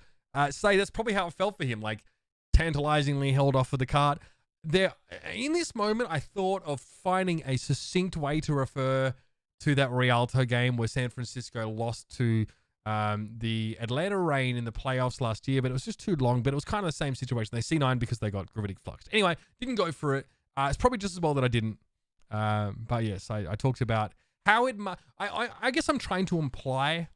say that's probably how it felt for him, like tantalizingly held off of the card. There, in this moment, I thought of finding a succinct way to refer to that Rialto game where San Francisco lost to the Atlanta Reign in the playoffs last year, but it was just too long. But it was kind of the same situation. They C9 because they got gravitic fluxed. Anyway, didn't go for it. It's probably just as well that I didn't. But yes, I talked about how it I guess I'm trying to imply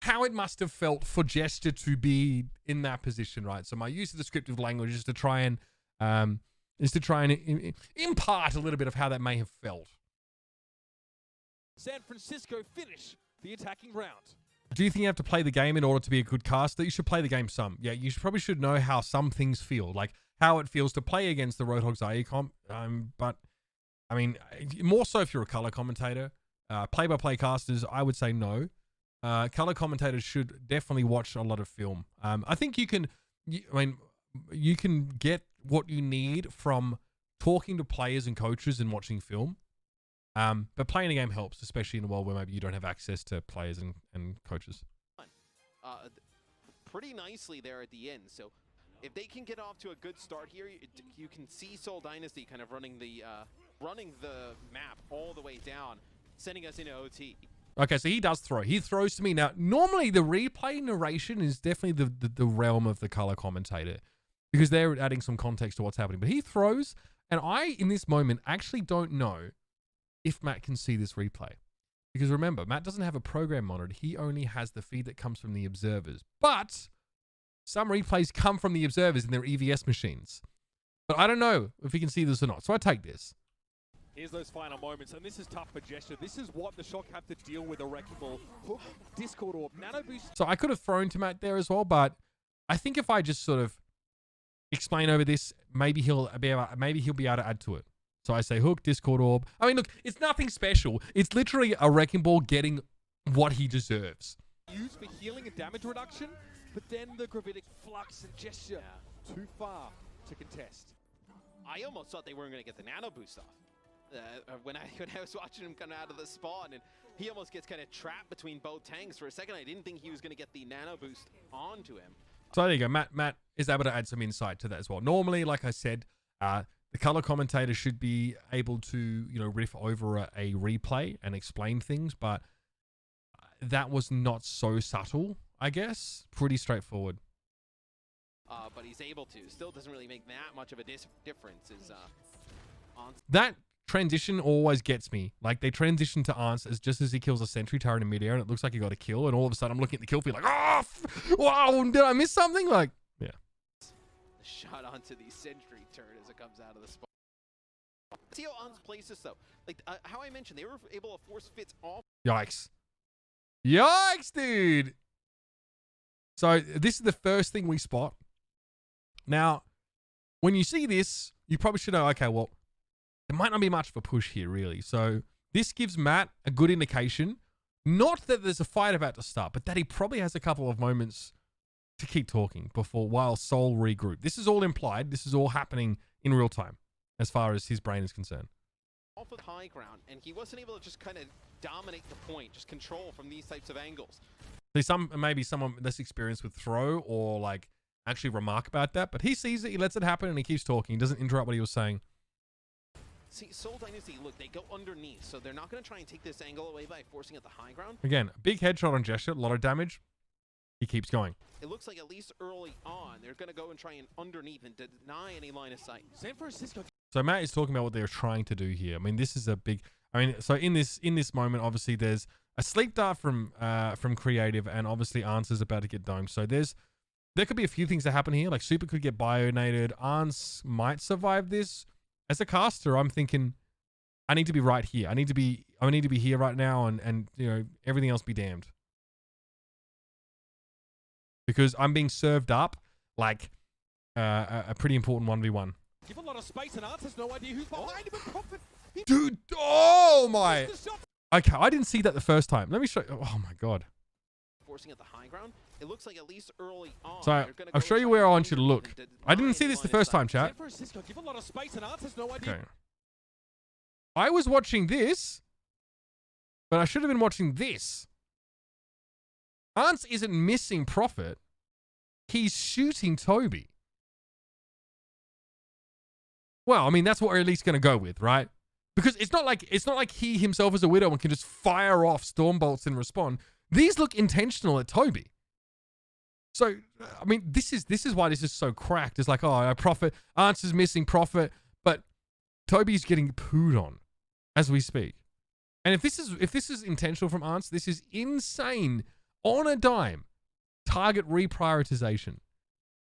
how it must have felt for Gesture to be in that position, right? So my use of descriptive language is to try and impart a little bit of how that may have felt. San Francisco finish the attacking round. Do you think you have to play the game in order to be a good caster? You should play the game some. Yeah, you probably should know how some things feel, like how it feels to play against the Roadhog's IE comp. But I mean, more so if you're a color commentator. Play-by-play casters, I would say no. Color commentators should definitely watch a lot of film. I think you can get what you need from talking to players and coaches and watching film. But playing a game helps, especially in a world where maybe you don't have access to players and coaches. Pretty nicely there at the end. So if they can get off to a good start here, you can see Seoul Dynasty kind of running the map all the way down, sending us into OT. Okay, so he does throw. He throws to me. Now, normally the replay narration is definitely the realm of the color commentator because they're adding some context to what's happening. But he throws, and I, in this moment, actually don't know if Matt can see this replay. Because remember, Matt doesn't have a program monitored. He only has the feed that comes from the observers. But some replays come from the observers in their EVS machines. But I don't know if he can see this or not. So I take this. Here's those final moments, and this is tough for Gesture. This is what the Shock have to deal with: a wrecking ball, hook, Discord Orb, Nano Boost. So I could have thrown to Matt there as well, but I think if I just sort of explain over this, maybe he'll be able to add to it. So I say hook, Discord Orb. I mean, look, it's nothing special. It's literally a wrecking ball getting what he deserves. Used for healing and damage reduction, but then the gravitic flux and Gesture too far to contest. I almost thought they weren't going to get the Nano Boost off. When I was watching him come out of the spawn, and he almost gets kind of trapped between both tanks for a second. I didn't think he was going to get the Nano Boost onto him. So there you go. Matt is able to add some insight to that as well. Normally, like I said, the color commentator should be able to, riff over a replay and explain things, but that was not so subtle, I guess. Pretty straightforward. But he's able to. Still doesn't really make that much of a difference. That transition always gets me. Like, they transition to Ance just as he kills a sentry turret in midair, and it looks like he got a kill, and all of a sudden I'm looking at the kill feed like, oh, wow, did I miss something? Like, yeah. The shot onto the sentry turret as it comes out of the spawn. See how Ance plays this, though. Like, how I mentioned, they were able to force Fitz off. Yikes. Yikes, dude. So this is the first thing we spot. Now, when you see this, you probably should know, okay, well, there might not be much of a push here, really. So this gives Matt a good indication. Not that there's a fight about to start, but that he probably has a couple of moments to keep talking while Seoul regroup. This is all implied. This is all happening in real time as far as his brain is concerned. Off of high ground, and he wasn't able to just kind of dominate the point, just control from these types of angles. See, maybe someone less experienced with throw or like actually remark about that, but he sees it, he lets it happen, and he keeps talking. He doesn't interrupt what he was saying. See, Seoul Dynasty, look, they go underneath, so they're not going to try and take this angle away by forcing at the high ground. Again, big headshot on Gesture, a lot of damage. He keeps going. It looks like at least early on, they're going to go and try and underneath and deny any line of sight. San Francisco. So Matt is talking about what they're trying to do here. I mean, this is a big. I mean, so in this moment, obviously there's a sleep dart from Creative, and obviously Answer's about to get domed. So there could be a few things that happen here. Like Super could get bionated. Ans might survive this. As a caster, I'm thinking, I need to be right here. I need to be here right now, and you know, everything else be damned. Because I'm being served up like a pretty important 1v1. Give a lot of space, and Ants has no idea who's behind him. And Prophet, Dude, oh my. Okay, I didn't see that the first time. Let me show you. Oh my god. Forcing at the high ground, it looks like at least early on. So I'll show you where I want you to look. I didn't see this the first time, chat. San Francisco, give a lot of space, and Ants has no idea. Okay. I was watching this, but I should have been watching this. Ants isn't missing Prophet. He's shooting Toby. Well, I mean, that's what we're at least going to go with, right? Because it's not like he himself is a widow and can just fire off storm bolts and respond. These look intentional at Toby. So, I mean, this is why this is so cracked. It's like, oh, Prophet, Ants is missing Prophet, but Toby's getting pooed on as we speak. And if this is intentional from Ants, this is insane. On a dime, target reprioritization.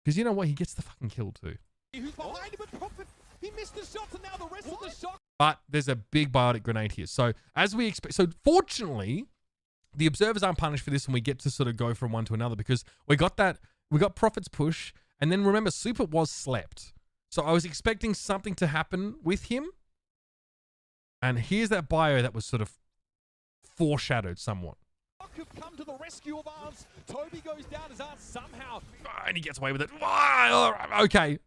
Because you know what? He gets the fucking kill too. Who's behind him? And Prophet, he missed the shots, and now the rest of the shot. But there's a big biotic grenade here. So as we expect, so fortunately, the observers aren't punished for this, and we get to sort of go from one to another because we got Prophet's push, and then remember, Super was slept. So I was expecting something to happen with him, and here's that bio that was sort of foreshadowed somewhat. Have come to the rescue of Ants. Toby goes down as Ants somehow. And he gets away with it. Okay.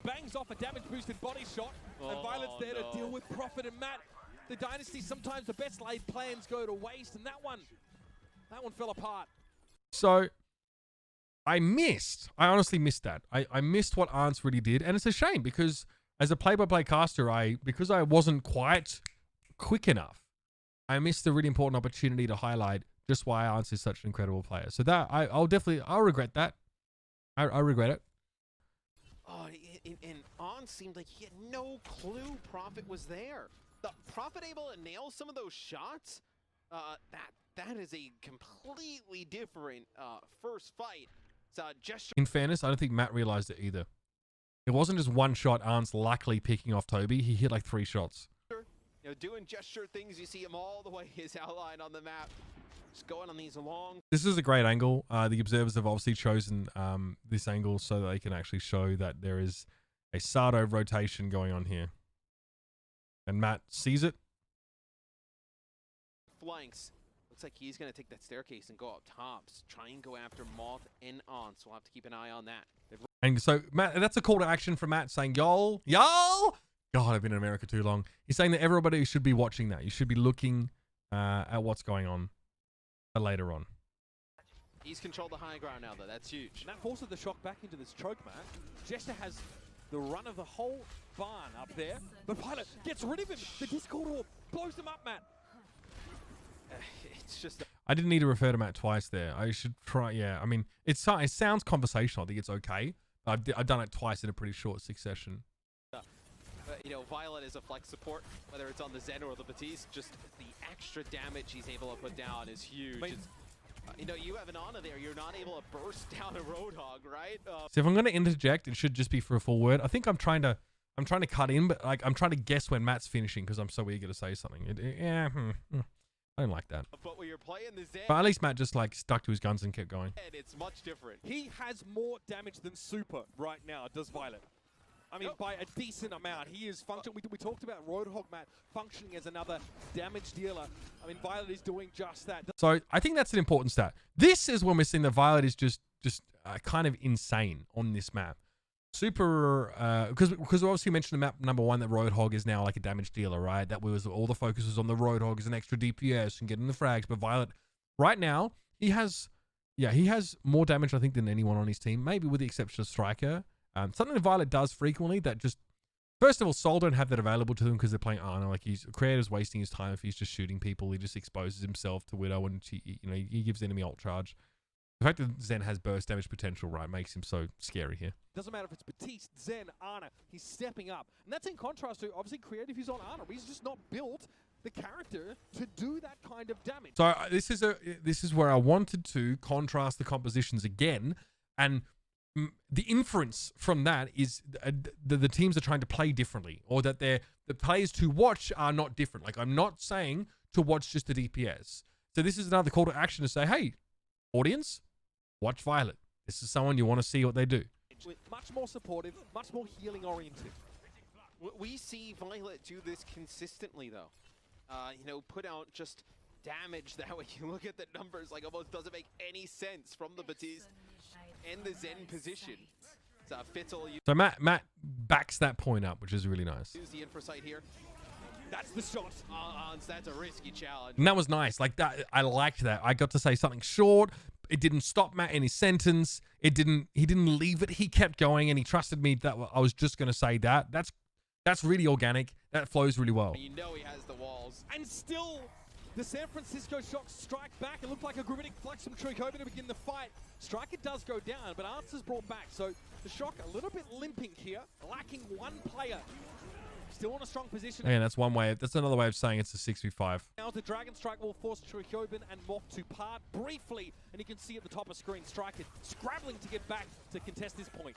Bangs off a damage boosted body shot. And Violet's there to deal with Prophet and Matt. The Dynasty, sometimes the best laid plans go to waste, and that one fell apart. So I honestly missed that. I missed what Ants really did, and it's a shame because as a play-by-play caster, because I wasn't quite quick enough, I missed the really important opportunity to highlight just why Ants is such an incredible player. So that I'll regret that. I regret it. Oh, and Ants seemed like he had no clue Prophet was there. The Prophet able to nail some of those shots. That is a completely different first fight. Gesture. In fairness, I don't think Matt realized it either. It wasn't just one shot. Ants luckily picking off Toby. He hit like 3 shots. You know, doing gesture things. You see him all the way his outline on the map. Just going on these long. This is a great angle. The observers have obviously chosen this angle so that they can actually show that there is a Sardo rotation going on here. And Matt sees it. Flanks. Looks like he's going to take that staircase and go up tops. Try and go after Moth and Ants. We'll have to keep an eye on that. And so, Matt, that's a call to action from Matt saying, y'all. God, I've been in America too long. He's saying that everybody should be watching that. You should be looking at what's going on later on. He's controlled the high ground now, though. That's huge. And that forces the shock back into this choke, man. Jester has the run of the whole barn up there. But Pilot gets rid of him. The Discord orb blows him up, Matt. It's just... I didn't need to refer to Matt twice there. I should try. Yeah, I mean, it sounds conversational. I think it's okay. But I've done it twice in a pretty short succession. You know, Violet is a flex support, whether it's on the Zen or the Batiste. Just the extra damage he's able to put down is huge. You know, you have an Ana there. You're not able to burst down a Roadhog, right? So if I'm going to interject, it should just be for a full word. I think I'm trying to cut in, but like I'm trying to guess when Matt's finishing because I'm so eager to say something. I don't like that. But when you're playing the Zen, but at least Matt just like stuck to his guns and kept going. and it's much different. He has more damage than Super right now, does Violet. I mean, by a decent amount. He is functioning. We talked about Roadhog, Matt, functioning as another damage dealer. I mean, Violet is doing just that. So I think that's an important stat. This is when we're seeing that Violet is just kind of insane on this map. Super, because we obviously mentioned the map number 1 that Roadhog is now like a damage dealer, right? That was all the focus was on the Roadhog as an extra DPS and getting the frags. But Violet, right now, he has more damage I think than anyone on his team, maybe with the exception of Striker. Something that Violet does frequently that just, first of all, Seoul don't have that available to them because they're playing Ana. Like Creator's wasting his time if he's just shooting people. He just exposes himself to Widow and he gives enemy ult charge. The fact that Zen has burst damage potential, right, makes him so scary here. Doesn't matter if it's Batiste, Zen, Ana, he's stepping up. And that's in contrast to, obviously, Creative, he's on Ana. He's just not built the character to do that kind of damage. So this is where I wanted to contrast the compositions again, and the inference from that is the teams are trying to play differently, or that the players to watch are not different. Like, I'm not saying to watch just the DPS. So this is another call to action to say, hey, audience, watch Violet. This is someone you want to see what they do. Much more supportive, much more healing oriented. We see Violet do this consistently, though. Put out just damage that way. You look at the numbers, like, almost doesn't make any sense from the Batiste and the Zen position. So So Matt backs that point up, which is really nice. Use the infrasight here. That's the shot. That's a risky challenge. And that was nice. Like that, I liked that. I got to say something short. It didn't stop Matt in his sentence. He didn't leave it. He kept going, and he trusted me that I was just going to say that. That's really organic. That flows really well. You know he has the walls. And still, the San Francisco Shock strike back. It looked like a gravitic flux from Troikoven to begin the fight. Striker does go down, but Answer's brought back. So the Shock a little bit limping here, lacking one player. Still in a strong position. Again, that's one way. That's another way of saying it's a 6v5. Now the Dragon Strike will force Troikoven and Mok to part briefly, and you can see at the top of screen Striker scrabbling to get back to contest this point.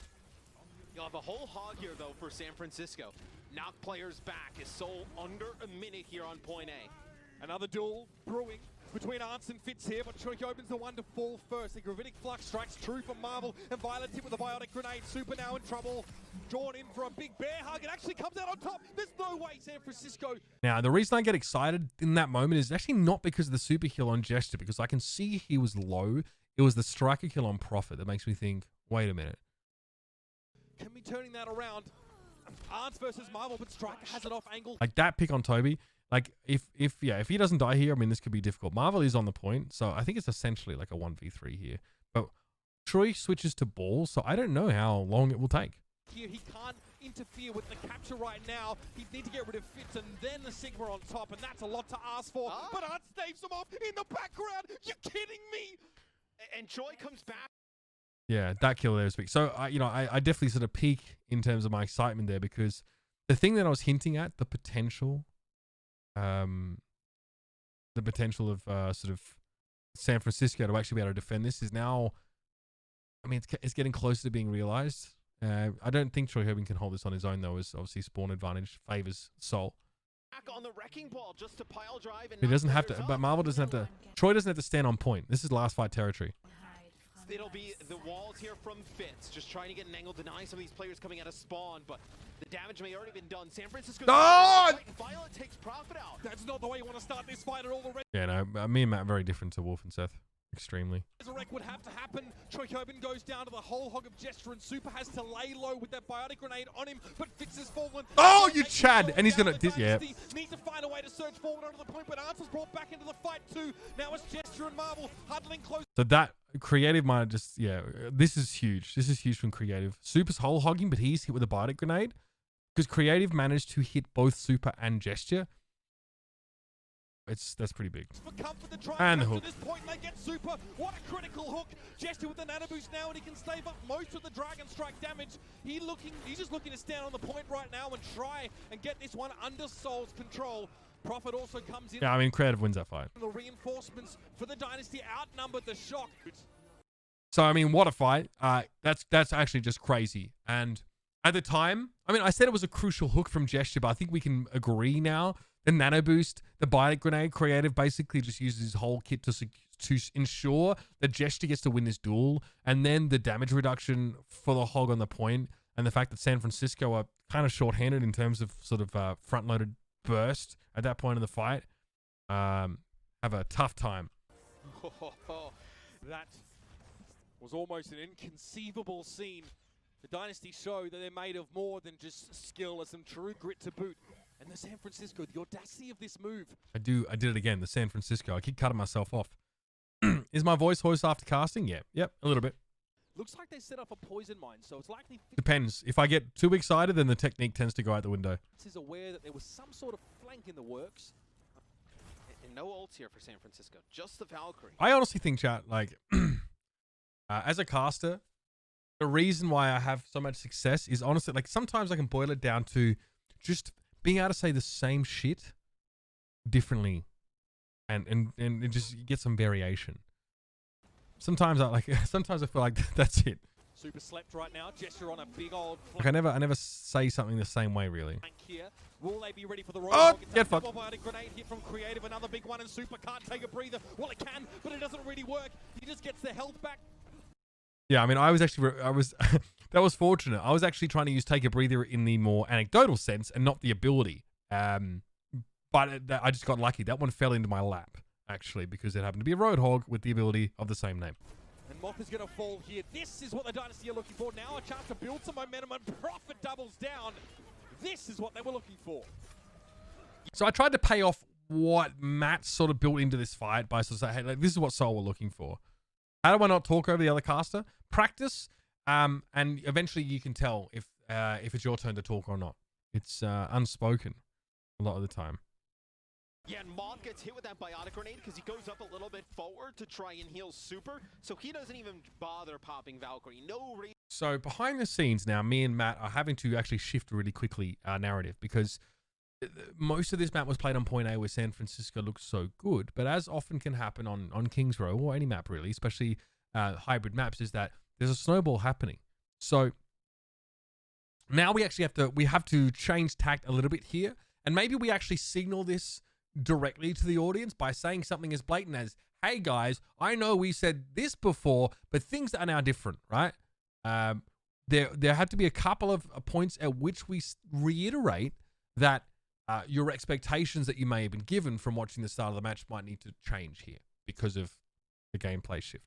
You'll have a whole hog here, though, for San Francisco. Knock players back. Is Seoul under a minute here on point A. Another duel brewing between Arndt and Fitz here, but Troikoven's the one to fall first. The Gravitic Flux strikes true from Marvel, and Violet hit with a Biotic Grenade. Super now in trouble. Drawn in for a big bear hug. It actually comes out on top. There's no way San Francisco. Now, the reason I get excited in that moment is actually not because of the super kill on Gesture, because I can see he was low. It was the Striker kill on Prophet that makes me think, wait a minute. Can be turning that around. Arndt versus Marvel, but Striker has it off angle. Like that pick on Toby. Like if he doesn't die here, I mean, this could be difficult. Marvel is on the point, so I think it's essentially like a 1v3 here. But Troy switches to ball, so I don't know how long it will take. Here he can't interfere with the capture right now. He'd need to get rid of Fitz and then the Sigma on top, and that's a lot to ask for. But Arndt staves him off in the background. You're kidding me? And Troy comes back. Yeah, that kill there is big. So I definitely sort of peak in terms of my excitement there, because the thing that I was hinting at, the potential of sort of San Francisco to actually be able to defend this is now, I mean, it's getting closer to being realized. I don't think Troy Herbin can hold this on his own, though, as obviously spawn advantage favors Seoul. Back on the wrecking ball just to pile drive, and he doesn't have to, but Marvel doesn't have to. Troy doesn't have to stand on point. This is last fight territory. It'll be the walls here from Fitz, just trying to get an angle, deny some of these players coming out of spawn, but the damage may already been done. San Francisco. Oh! Violet takes Prophet out. That's not the way you want to start this fight at all. Yeah, no, me and Matt are very different to Wolf and Seth. Extremely. Resurrect would have to happen. Troikoven goes down to the whole hog of Gesture, and Super has to lay low with that Biotic Grenade on him, but Fitz has fallen. Oh, you Chad! And he's gonna, yeah. Needs to find a way to surge forward onto the point, but Arndt was brought back into the fight too. Now it's Gesture and Marvel huddling close. So that Creative might just, yeah, this is huge. This is huge from Creative. Super's whole hogging, but he's hit with a Biotic Grenade because Creative managed to hit both Super and Gesture. That's pretty big. And the hook. This point, they get Super. What a critical hook. Gesture with the nano boost now, and he can stave up most of the Dragon Strike damage. He's just looking to stand on the point right now and try and get this one under Soul's control. Prophet also comes in. Yeah, I mean, Creative wins that fight. The reinforcements for the Dynasty outnumbered the Shock. So, I mean, what a fight. That's actually just crazy. And at the time, I mean, I said it was a crucial hook from Gesture, but I think we can agree now. The nano boost, the Biotic Grenade, Creative basically just uses his whole kit to ensure that Gesture gets to win this duel, and then the damage reduction for the hog on the point. and the fact that San Francisco are kind of short-handed in terms of sort of front-loaded burst at that point in the fight, have a tough time. That was almost an inconceivable scene. The Dynasty show that they're made of more than just skill and some true grit to boot. And the San Francisco, the audacity of this move. I did it again, the San Francisco. I keep cutting myself off. Is my voice hoarse after casting? Yeah. Yep, a little bit. Looks like they set up a poison mine, so it's likely... Depends. If I get too excited, then the technique tends to go out the window. ...is aware that there was some sort of flank in the works. And no ults here for San Francisco, just the Valkyrie. I honestly think, chat, like, as a caster, the reason why I have so much success is honestly, like, sometimes I can boil it down to just being able to say the same shit differently and it just get some variation. Sometimes I feel like that's it. Super slept right now. Gesture on a big old like I never say something the same way, really. Here. Will they be ready for the road? Oh, get fucked. Grenade hit from Creative, another big one, and Super can't take a breather. Well, it can, but it doesn't really work. He just gets the health back. Yeah, I mean, that was fortunate. I was actually trying to use take a breather in the more anecdotal sense and not the ability. But I just got lucky. That one fell into my lap, actually, because it happened to be a Roadhog with the ability of the same name. And Moth is going to fall here. This is what the Dynasty are looking for. Now a chance to build some momentum, and Profit doubles down. This is what they were looking for. So I tried to pay off what Matt sort of built into this fight by sort of saying, hey, like, this is what Seoul were looking for. How do I not talk over the other caster? Practice, and eventually you can tell if it's your turn to talk or not. It's unspoken a lot of the time. Yeah, and Moth gets hit with that biotic grenade because he goes up a little bit forward to try and heal Super, so he doesn't even bother popping Valkyrie. No reason. So behind the scenes now, me and Matt are having to actually shift really quickly our narrative because most of this map was played on point A where San Francisco looks so good, but as often can happen on Kings Row or any map really, especially hybrid maps, is that there's a snowball happening. So now we have to change tact a little bit here, and maybe we actually signal this directly to the audience by saying something as blatant as, hey guys, I know we said this before, but things are now different, right? There have to be a couple of points at which we reiterate that your expectations that you may have been given from watching the start of the match might need to change here because of the gameplay shift.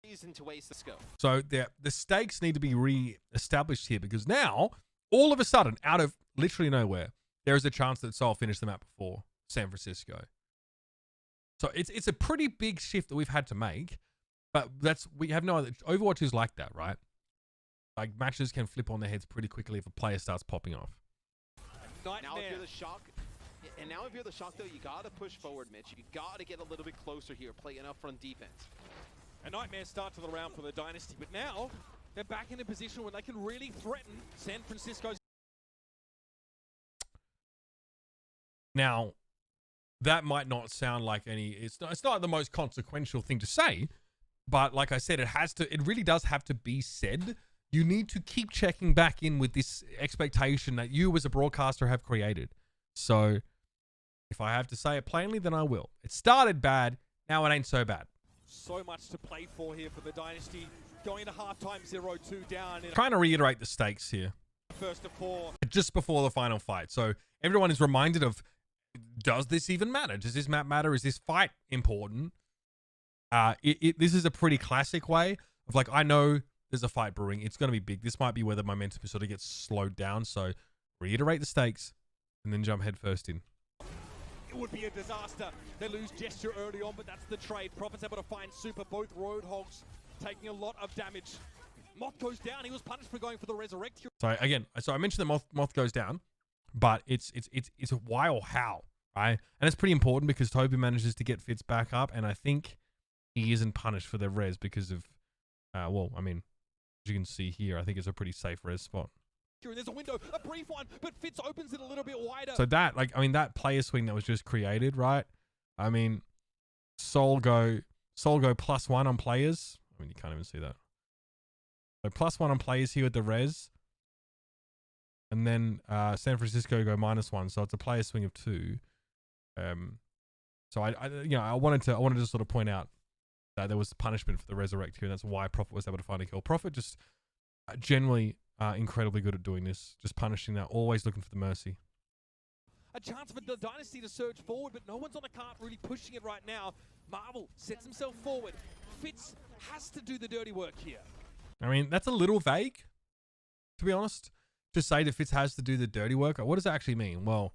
Reason to waste the scope. So the stakes need to be re-established here because now, all of a sudden, out of literally nowhere, there is a chance that Seoul finished the map before San Francisco. So it's a pretty big shift that we've had to make, but we have no other. Overwatch is like that, right? Like matches can flip on their heads pretty quickly if a player starts popping off. Now if you're the shock, and now if you're the shock though, you gotta push forward, Mitch. You gotta get a little bit closer here, play enough front defense. A nightmare start to the round for the Dynasty, but now they're back in a position where they can really threaten San Francisco's. Now, that might not sound like it's not the most consequential thing to say, but like I said, it really does have to be said. You need to keep checking back in with this expectation that you as a broadcaster have created. So if I have to say it plainly, then I will. It started bad, now it ain't so bad. So much to play for here for the Dynasty. Going to halftime 0-2 down. Trying to reiterate the stakes here. First of 4. Just before the final fight. So everyone is reminded of, does this even matter? Does this map matter? Is this fight important? This is a pretty classic way of like, I know there's a fight brewing. It's going to be big. This might be where the momentum sort of gets slowed down. So reiterate the stakes and then jump headfirst in. It would be a disaster. They lose Gesture early on, but that's the trade. Prophet's able to find Super. Both Roadhogs taking a lot of damage. Moth goes down. He was punished for going for the Resurrect. So again, I mentioned that Moth goes down, but it's a why or how, right? And it's pretty important because Toby manages to get Fitz back up, and I think he isn't punished for the res because of, well, I mean, as you can see here, I think it's a pretty safe res spot. There's a window, a brief one, but Fitz opens it a little bit wider. So that, like, I mean, that player swing that was just created, right? I mean, Seoul go +1 on players. I mean, you can't even see that. So +1 on players here with the res. And then San Francisco go -1, so it's a player swing of 2. So I wanted to sort of point out that there was punishment for the resurrect here, and that's why Prophet was able to find a kill. Prophet just generally incredibly good at doing this. Just punishing that, always looking for the mercy. A chance for the Dynasty to surge forward, but no one's on the cart really pushing it right now. Marvel sets himself forward. Fitz has to do the dirty work here. I mean, that's a little vague, to be honest, to say that Fitz has to do the dirty work. What does that actually mean? Well,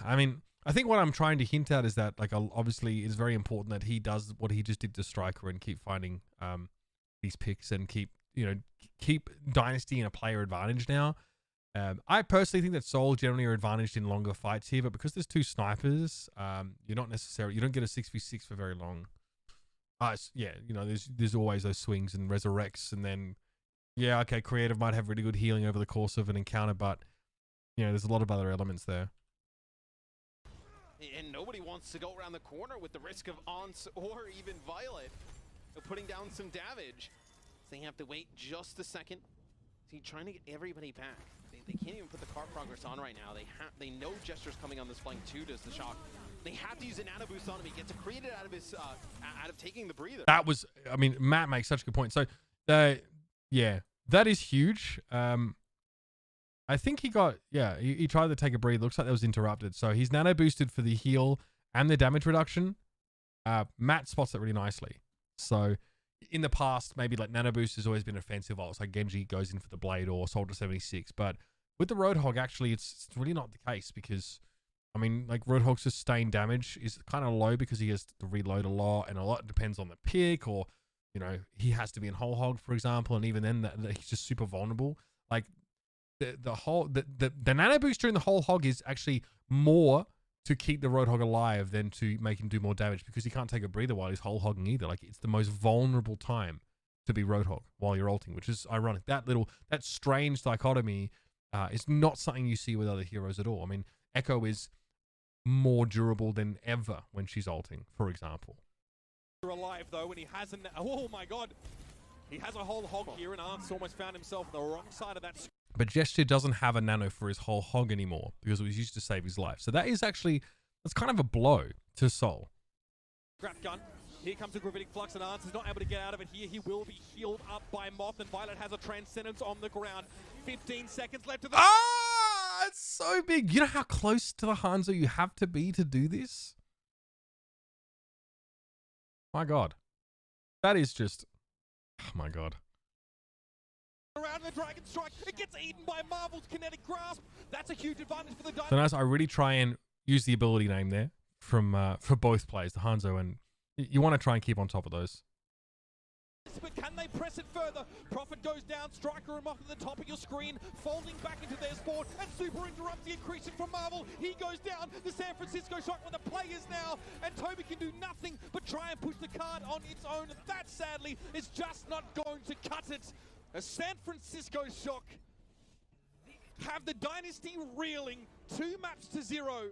I mean, I think what I'm trying to hint at is that, like, obviously it's very important that he does what he just did to Striker and keep finding these picks and keep Dynasty in a player advantage now. I personally think that Seoul generally are advantaged in longer fights here, but because there's two snipers, you don't get a 6v6 for very long. Yeah, you know, there's always those swings and resurrects, and then yeah, okay, creative might have really good healing over the course of an encounter, but you know, there's a lot of other elements there. And nobody wants to go around the corner with the risk of Once or even Violet putting down some damage. So they have to wait just a second. See, trying to get everybody back. They can't even put the cart progress on right now. They know Gesture's coming on this flank too, does the Shock. They have to use an nano boost on him. He gets created out of his out of taking the breather. That was, I mean, Matt makes such a good point. So, yeah, that is huge. I think he got, he tried to take a breathe. Looks like that was interrupted. So he's nano boosted for the heal and the damage reduction. Matt spots it really nicely. So in the past, maybe like nano boost has always been offensive ults. Like Genji goes in for the blade or Soldier 76. But with the Roadhog, actually, it's really not the case because, I mean, like Roadhog's sustained damage is kind of low because he has to reload a lot, and a lot depends on the pick, or, you know, he has to be in whole hog, for example, and even then he's just super vulnerable. Like the nano boost during the whole hog is actually more to keep the Roadhog alive than to make him do more damage, because he can't take a breather while he's whole hogging either. Like, it's the most vulnerable time to be Roadhog while you're ulting, which is ironic. That strange dichotomy is not something you see with other heroes at all. I mean, Echo is more durable than ever when she's ulting, for example. Alive though, and he hasn't. Oh my god, he has a whole hog here, and Arnt's almost found himself on the wrong side of that. But Gesture doesn't have a nano for his whole hog anymore because it was used to save his life. So that's kind of a blow to Seoul. Scrap gun. Here comes a gravitic flux, and Arnt's is not able to get out of it here. He will be healed up by Moth, and Violet has a transcendence on the ground. 15 seconds left to the... Ah! It's so big. You know how close to the Hanzo you have to be to do this? My god. That is just... Oh my god. Around the Dragon Strike, it gets eaten by Marvel's kinetic grasp. That's a huge advantage for the Dynasty. So nice. I really try and use the ability name there from for both players, the Hanzo, and you want to try and keep on top of those. But can they press it further? Prophet goes down, Striker and Moth at the top of your screen, folding back into their spawn, and Super interrupts the increasing from Marvel. He goes down, the San Francisco Shock with the players now, and Toby can do nothing but try and push the card on its own. That, sadly, is just not going to cut it. A San Francisco Shock have the Dynasty reeling 2 maps to 0.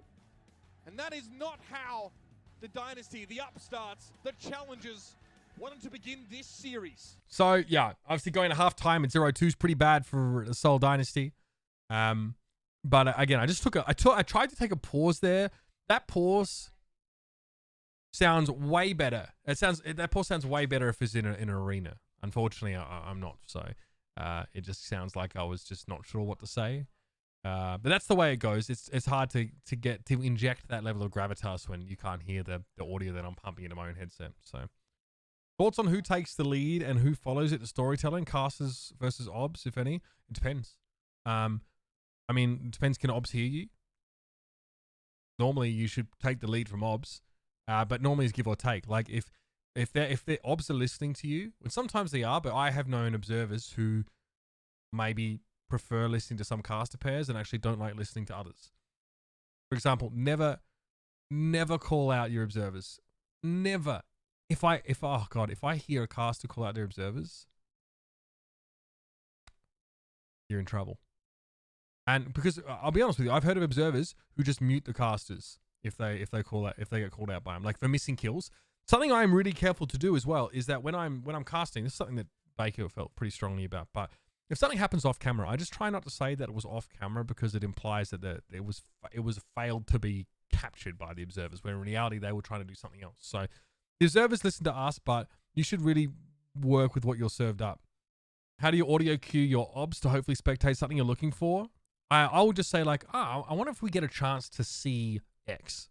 And that is not how the Dynasty, the upstarts, the challengers wanted to begin this series. So, yeah, obviously going to halftime at 0-2 is pretty bad for the Seoul Dynasty. But again, I tried to take a pause there. That pause sounds way better. That pause sounds way better if it's in an arena. Unfortunately, I'm not. So it just sounds like I was just not sure what to say. But that's the way it goes. It's hard to inject that level of gravitas when you can't hear the audio that I'm pumping into my own headset. So thoughts on who takes the lead and who follows it? The storytelling, casters versus obs, if any. It depends. I mean, it depends. Can obs hear you? Normally, you should take the lead from obs, but normally it's give or take. Like if their obs are listening to you, and sometimes they are, but I have known observers who maybe prefer listening to some caster pairs and actually don't like listening to others. For example, never call out your observers. Never. If I hear a caster call out their observers, you're in trouble. And because I'll be honest with you, I've heard of observers who just mute the casters if they get called out by them, like for missing kills. Something I'm really careful to do as well is that when I'm casting, this is something that Baker felt pretty strongly about. But if something happens off camera, I just try not to say that it was off camera because it implies that it was failed to be captured by the observers, when in reality they were trying to do something else. So the observers listen to us, but you should really work with what you're served up. How do you audio cue your obs to hopefully spectate something you're looking for? I would just say like, I wonder if we get a chance to see X,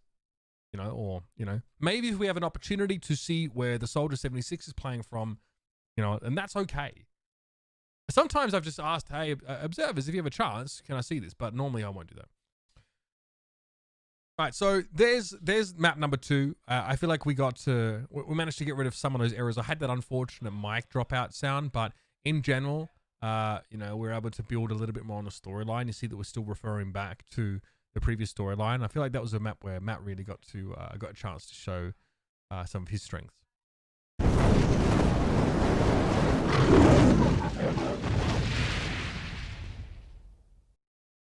you know, or, you know, maybe if we have an opportunity to see where the Soldier 76 is playing from, you know, and that's okay. Sometimes I've just asked, hey, observers, if you have a chance, can I see this? But normally I won't do that. All right, so there's map number 2. I feel like we managed to get rid of some of those errors. I had that unfortunate mic dropout sound, but in general, you know, we're able to build a little bit more on the storyline. You see that we're still referring back to the previous storyline. I feel like that was a map where Matt really got a chance to show some of his strengths.